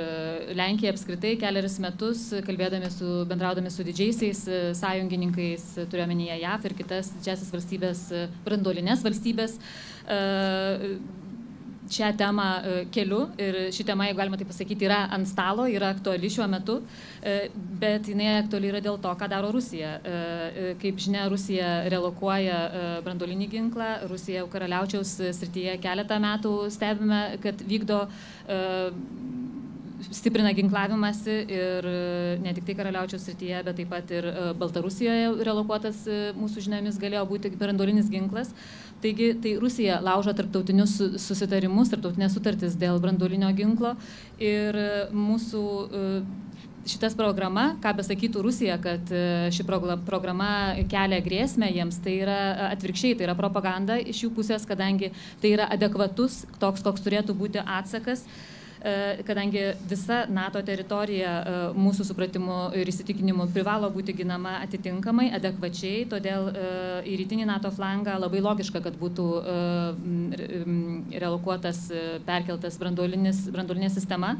Lenkija apskritai keleris metus bendraudami su didžiaisiais sąjungininkais, turiuomenyje JAV ir kitas didžiasias valstybės, branduolinės valstybės, šią temą keliu ir ši tema, jeigu galima taip pasakyti, yra ant stalo, yra aktuali šiuo metu, bet jinai aktuali yra dėl to, ką daro Rusija. Kaip žinia, Rusija relokuoja branduolinį ginklą, Rusija Karaliaučiaus srityje keletą metų stebime, kad vykdo stiprina ginklavimąsi ir ne tik tai Karaliaučiaus srityje, bet taip pat ir Baltarusijoje relokuotas mūsų žiniomis galėjo būti branduolinis ginklas. Taigi, tai Rusija laužo tarptautinius susitarimus, tarptautinės sutartis dėl branduolinio ginklo ir mūsų šitas programa, ką besakytų Rusija, kad ši programa kelia grėsmę jiems, tai yra atvirkščiai, tai yra propaganda iš jų pusės, kadangi tai yra adekvatus, toks, koks turėtų būti atsakas, kadangi visa NATO teritorija mūsų supratimu ir įsitikinimu privalo būti ginama atitinkamai, adekvačiai, todėl į rytinį NATO flangą labai logiška, kad būtų relokuotas, perkeltas branduolinė sistema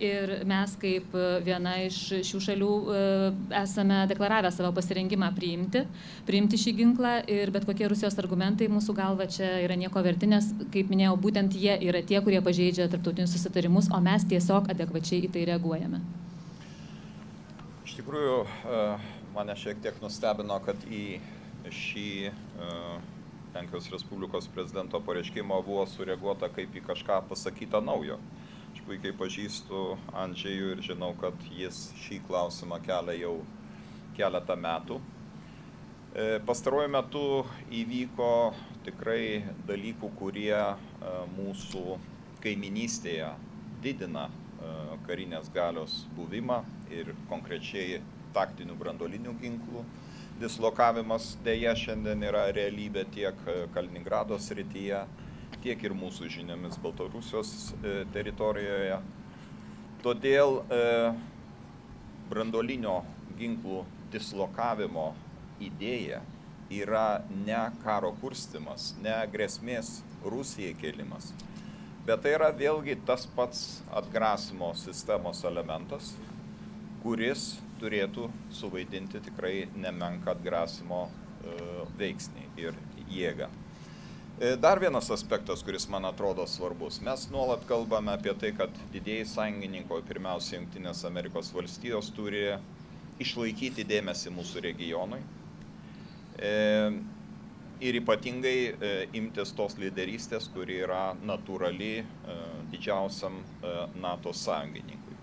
ir mes kaip viena iš šių šalių esame deklaravę savo pasirengimą priimti šį ginklą ir bet kokie Rusijos argumentai mūsų galva čia yra nieko verti, nes, kaip minėjau, būtent jie yra tie, kurie pažeidžia tarptautinius susitarimus, o mes tiesiog adekvačiai į tai reaguojame. Iš tikrųjų, mane šiek tiek nustebino, kad į šį Lenkijos Respublikos prezidento pareiškimą buvo sureaguota kaip į kažką pasakyta naujo. Aš puikiai pažįstu Andžejų ir žinau, kad jis šį klausimą kelia jau keletą metų. Pastaruoju metu įvyko tikrai dalykų, kurie mūsų kaiminystėje didina karinės galios buvimą ir konkrečiai taktinių branduolinių ginklų. Dislokavimas dėja šiandien yra realybė tiek Kaliningrado srityje, tiek ir mūsų žiniomis Baltarusijos teritorijoje. Todėl branduolinio ginklų dislokavimo idėja yra ne karo kurstymas, ne grėsmės Rusijai kėlimas, bet tai yra vėlgi tas pats atgrasimo sistemos elementas, kuris turėtų suvaidinti tikrai nemenką atgrasimo veiksnį ir jėgą. Dar vienas aspektas, kuris man atrodo svarbus. Mes nuolat kalbame apie tai, kad didieji sąjungininkai, pirmiausia Jungtinės Amerikos valstijos, turi išlaikyti dėmesį mūsų regionui ir ypatingai imtis tos lyderystės, kuri yra natūrali didžiausiam NATO sąjungininkui.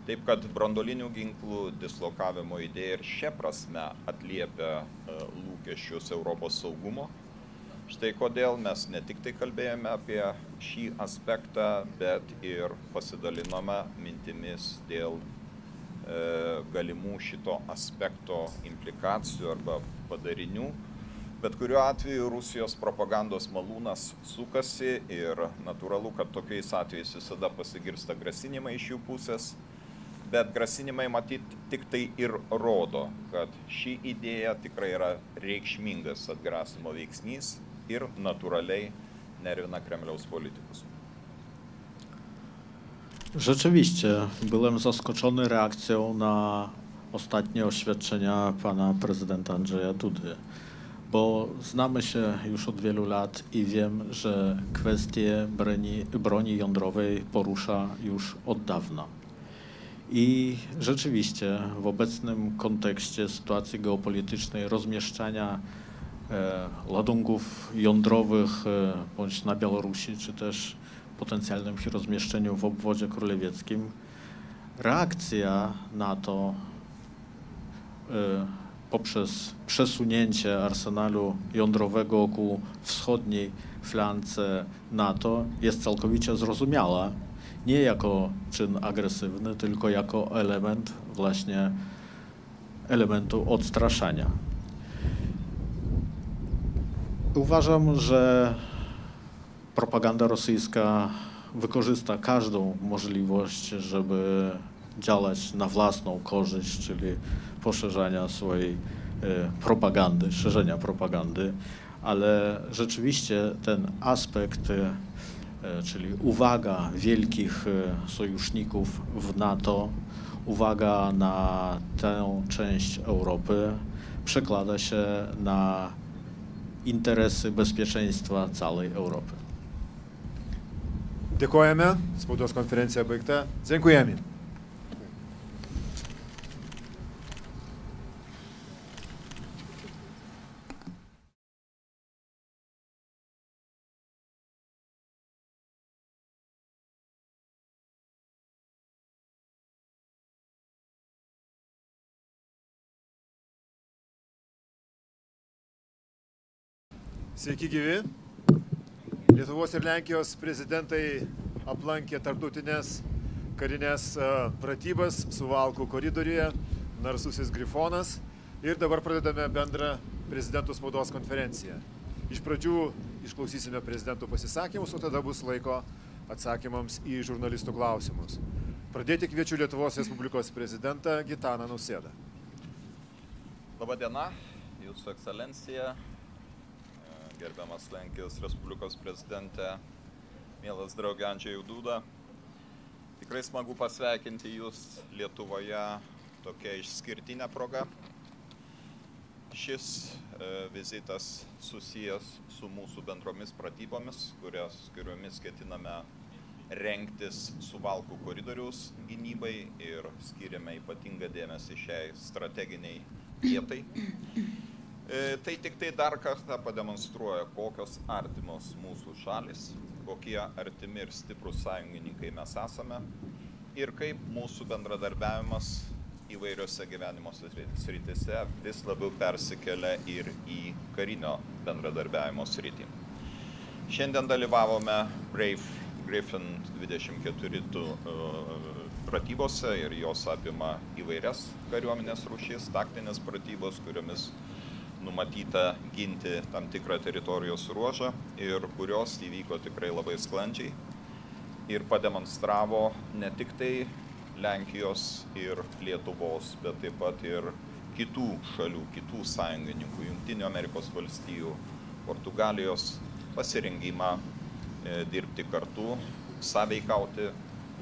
Taip kad branduolinių ginklų dislokavimo idėja ir šia prasme atliepia lūkesčius Europos saugumo. Štai kodėl mes ne tik tai kalbėjome apie šį aspektą, bet ir pasidalinome mintimis dėl galimų šito aspekto implikacijų arba padarinių. Bet kuriuo atveju Rusijos propagandos malūnas sukasi ir natūralu, kad tokiais atvejais visada pasigirsta grasinimai iš jų pusės, bet grasinimai matyt tik tai ir rodo, kad ši idėja tikrai yra reikšmingas atgrasimo veiksnys ir natūraliai nervina Kremliaus politykus. Rzeczywiście byłem zaskoczony reakcją na ostatnie oświadczenia pana prezydenta Andrzeja Dudy, bo znamy się już od wielu lat i wiem, że kwestię broni jądrowej porusza już od dawna. I rzeczywiście w obecnym kontekście sytuacji geopolitycznej rozmieszczania ładunków jądrowych bądź na Białorusi, czy też potencjalnym ich rozmieszczeniu w obwodzie królewieckim, reakcja na to poprzez przesunięcie arsenalu jądrowego ku wschodniej flance NATO jest całkowicie zrozumiała, nie jako czyn agresywny, tylko jako element właśnie elementu odstraszania. Uważam, że propaganda rosyjska wykorzysta każdą możliwość, żeby działać na własną korzyść, czyli poszerzania swojej propagandy, szerzenia propagandy, ale rzeczywiście ten aspekt, czyli uwaga wielkich sojuszników w NATO, uwaga na tę część Europy przekłada się na interesy bezpieczeństwa całej Europy. Dėkojame, spaudos konferencija baigta. Dziękujemy. Sveiki gyvi. Lietuvos ir Lenkijos prezidentai aplankė tarptautinės karinės pratybas Suvalkų koridoriuje, Narsusis Grifonas, ir dabar pradedame bendrą prezidentų spaudos konferenciją. Iš pradžių išklausysime prezidentų pasisakymus, o tada bus laiko atsakymams į žurnalistų klausimus. Pradėti kviečiu Lietuvos Respublikos prezidentą Gitaną Nausėdą. Labą dieną, Jūsų ekscelencija, gerbiamas Lenkijos Respublikos prezidentė, mielas draugė Andžejus Duda. Tikrai smagu pasveikinti Jūs Lietuvoje tokia išskirtinė proga. Šis vizitas susijęs su mūsų bendromis pratybomis, kuriomis ketiname rengtis Suvalkų koridoriaus gynybai ir skiriame ypatingą dėmesį šiai strateginiai vietai. Tai tik tai dar kartą pademonstruoja, kokios artimos mūsų šalis, kokie artimi ir stiprus sąjungininkai mes esame ir kaip mūsų bendradarbiavimas įvairiose gyvenimo srityse vis labiau persikelia ir į karinio bendradarbiavimo sritį. Šiandien dalyvavome Brave Griffin 24 pratybose ir jos apima įvairias kariuomenės rūšis, taktinės pratybos, kuriomis numatyta ginti tam tikrą teritorijos ruožą ir kurios įvyko tikrai labai sklandžiai ir pademonstravo ne tik tai Lenkijos ir Lietuvos, bet taip pat ir kitų šalių, kitų sąjungininkų, Jungtinių Amerikos valstijų, Portugalijos pasirengimą dirbti kartu, sąveikauti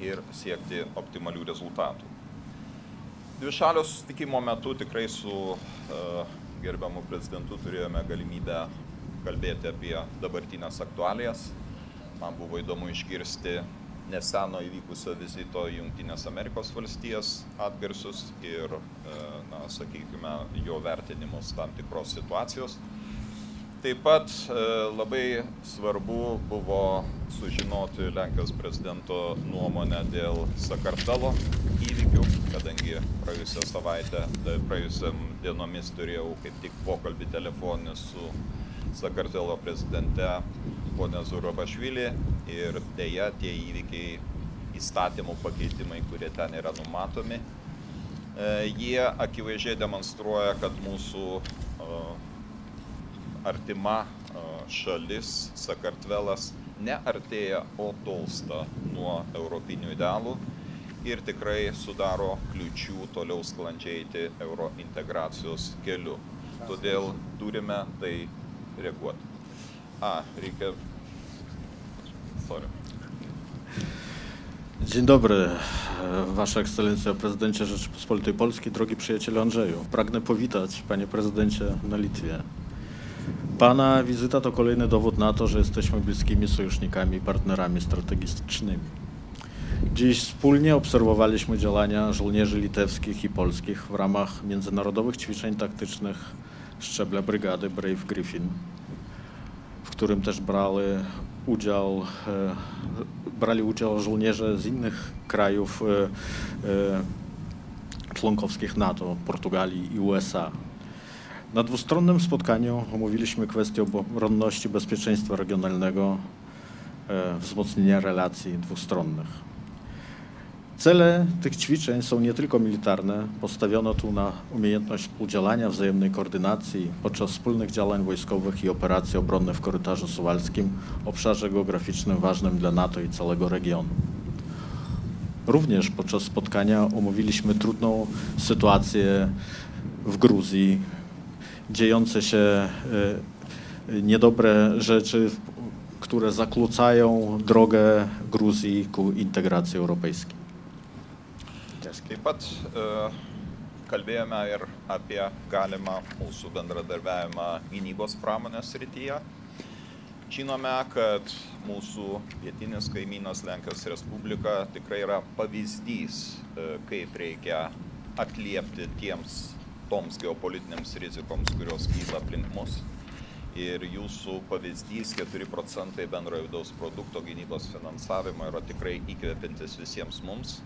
ir siekti optimalių rezultatų. Dvišalio susitikimo metu tikrai su gerbiamu prezidentu turėjome galimybę kalbėti apie dabartinės aktualijas. Man buvo įdomu išgirsti neseno įvykusio vizito į Jungtinės Amerikos valstijas atgarsius ir, sakykime, jo vertinimus tam tikros situacijos. Taip pat labai svarbu buvo sužinoti Lenkijos prezidento nuomonę dėl Sakartvelo įvykių kadangi praėjusiam dienomis turėjau kaip tik pokalbį telefoninį su Sakartvelo prezidente ponia Zurabišvili ir deja tie įvykiai, įstatymų pakeitimai, kurie ten yra numatomi, jie akivaizdžiai demonstruoja, kad mūsų artima šalis Sakartvelas neartėja, o tolsta nuo europinių idealų ir tikrai sudaro kliūčių toliau sklandžiai eiti euro integracijos keliu. Todėl turime tai reaguoti. Dzień dobry, Wasza Ekscelencjo, Prezydencie Rzeczypospolitej Polskiej, drogi przyjacielu Andrzeju. Pragnę powitać, Panie Prezydencie, na Litwie. Pana wizyta to kolejny dowód na to, że jesteśmy bliskimi sojusznikami i partnerami strategicznymi. Dziś wspólnie obserwowaliśmy działania żołnierzy litewskich i polskich w ramach międzynarodowych ćwiczeń taktycznych szczebla brygady Brave Griffin, w którym też brali udział żołnierze z innych krajów członkowskich NATO, Portugalii i USA. Na dwustronnym spotkaniu omówiliśmy kwestię obronności bezpieczeństwa regionalnego, wzmocnienia relacji dwustronnych. Cele tych ćwiczeń są nie tylko militarne. Postawiono tu na umiejętność współdziałania, wzajemnej koordynacji podczas wspólnych działań wojskowych i operacji obronnych w korytarzu suwalskim, obszarze geograficznym ważnym dla NATO i całego regionu. Również podczas spotkania omówiliśmy trudną sytuację w Gruzji, dziejące się niedobre rzeczy, które zakłócają drogę Gruzji ku integracji europejskiej. Taip pat kalbėjome ir apie galimą mūsų bendradarbiavimą gynybos pramonės srityje. Žinome, kad mūsų pietinis kaimynas Lenkijos Respublika tikrai yra pavyzdys, kaip reikia atliepti toms geopolitinėms rizikoms, kurios kyla aplink mus. Ir jūsų pavyzdys 4% bendrojo vidaus produkto gynybos finansavimo yra tikrai įkvepiantis visiems mums.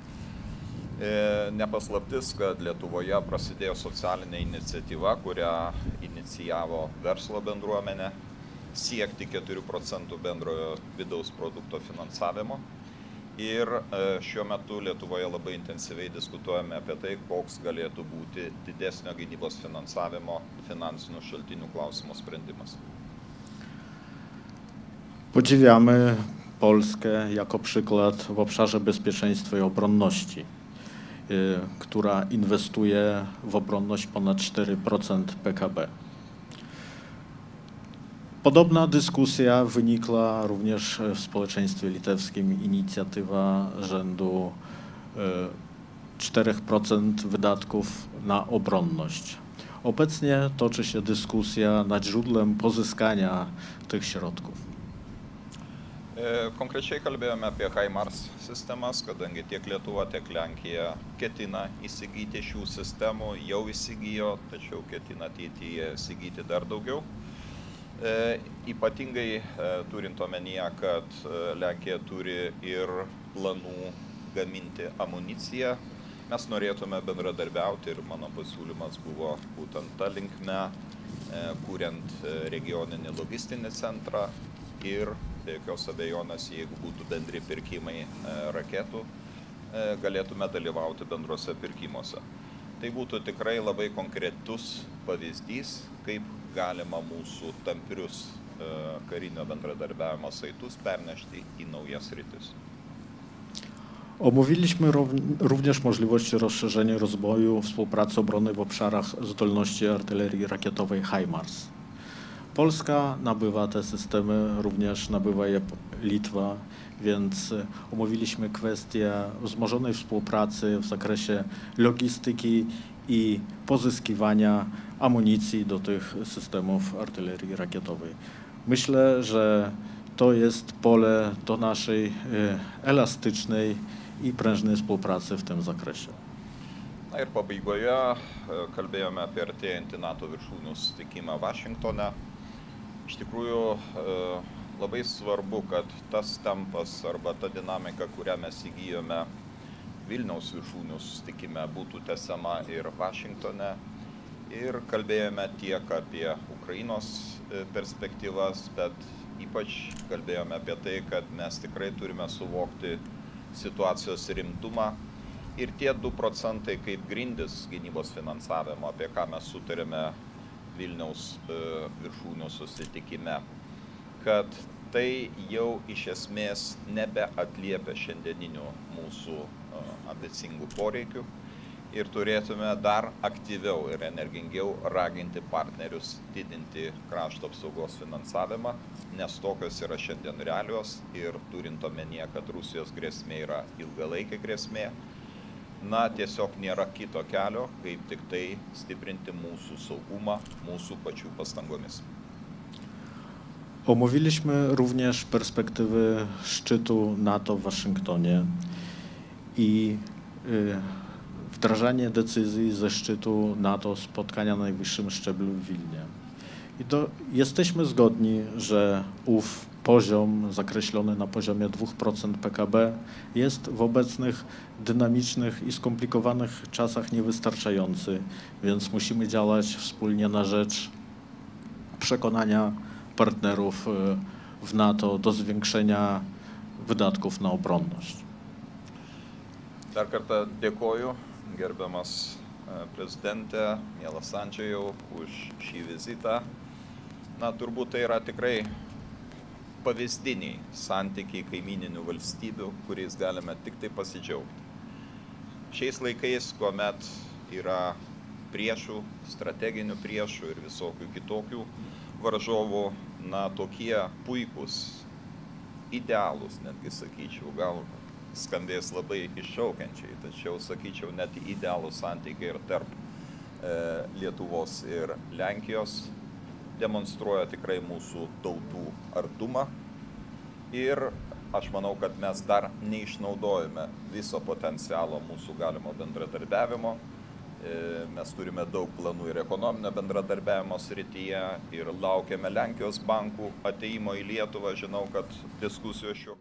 Nepaslaptis, kad Lietuvoje prasidėjo socialinė iniciatyva, kurią inicijavo verslo bendruomenė, siekti 4% bendrojo vidaus produkto finansavimo. Ir šiuo metu Lietuvoje labai intensyviai diskutuojame apie tai, koks galėtų būti didesnio gynybos finansavimo finansinių šaltinių klausimo sprendimas. Podziwiamy Polskę jako przykład w obszarze bezpieczeństwa i obronności, która inwestuje w obronność ponad 4% PKB. Podobna dyskusja wynikła również w społeczeństwie litewskim. Inicjatywa rzędu 4% wydatków na obronność. Obecnie toczy się dyskusja nad źródłem pozyskania tych środków. Konkrečiai kalbėjome apie HIMARS sistemas, kadangi tiek Lietuva, tiek Lenkija ketina įsigyti šių sistemų, jau įsigijo, tačiau ketina ateityje įsigyti dar daugiau. Ypatingai turint omenyje, kad Lenkija turi ir planų gaminti amuniciją, mes norėtume bendradarbiauti ir mano pasiūlymas buvo būtent ta linkme, kuriant regioninį logistinį centrą ir be jokios abejonės, jeigu būtų bendri pirkimai raketų, galėtume dalyvauti bendruose pirkimuose. Tai būtų tikrai labai konkretus pavyzdys, kaip galima mūsų tamprius karinio bendradarbiavimo saitus pernešti į naujas sritis. Omówiliśmy również możliwości rozszerzenia rozwoju współpracy obronnej w obszarach zdolności artylerii rakietowej HIMARS. Polska nabywa te systemy, również nabywa je Litwa, więc omówiliśmy kwestię wzmożonej współpracy w zakresie logistyki i pozyskiwania amunicji do tych systemów artylerii rakietowej. Myślę, że to jest pole do naszej elastycznej i prężnej współpracy w tym zakresie. Na ir pabaigoje kalbėjome apie artėjantį NATO viršūnių susitikimą Vašingtone. Iš tikrųjų labai svarbu, kad tas tempas arba ta dinamika, kurią mes įgyjome Vilniaus viršūnių susitikime būtų tęsiama ir Vašingtone. Ir kalbėjome tiek apie Ukrainos perspektyvas, bet ypač kalbėjome apie tai, kad mes tikrai turime suvokti situacijos rimtumą ir tie 2% kaip grindis gynybos finansavimo, apie ką mes sutarėme Vilniaus viršūnių susitikime, kad tai jau iš esmės nebeatliepia šiandieninių mūsų ambicingų poreikių ir turėtume dar aktyviau ir energingiau raginti partnerius didinti krašto apsaugos finansavimą, nes tokios yra šiandien realios ir turint omenyje, kad Rusijos grėsmė yra ilgalaikė grėsmė, tiesiog nėra kito kelio, kaip tik tai stiprinti mūsų saugumą mūsų pačių pastangomis. Omówiliśmy również perspektywy szczytu NATO w Waszyngtonie i wdrażanie decyzji ze szczytu NATO spotkania na najwyższym szczeblu w Wilnie. Jesteśmy zgodni, że ów poziom zakreślony na poziomie 2% PKB jest w obecnych dynamicznych i skomplikowanych czasach niewystarczający, więc musimy działać wspólnie na rzecz przekonania partnerów w NATO do zwiększenia wydatków na obronność. Dar kartą dėkoju, gerbiamas prezidente, mielas Andžejau, už šį vizitą. Turbūt tai yra tikrai pavyzdiniai santykiai kaimininių valstybių, kuriais galime tik tai pasidžiaugti. Šiais laikais, kuomet yra priešų, strateginių priešų ir visokių kitokių varžovų, tokie puikūs, idealūs, netgi sakyčiau, gal skambės labai iššaukiančiai, tačiau sakyčiau, net idealūs santykiai ir tarp Lietuvos ir Lenkijos demonstruoja tikrai mūsų tautų artumą ir aš manau, kad mes dar neišnaudojame viso potencialo mūsų galimo bendradarbiavimo. Mes turime daug planų ir ekonominio bendradarbiavimo srityje ir laukiame Lenkijos bankų ateimo į Lietuvą. Žinau, kad diskusijos šiuo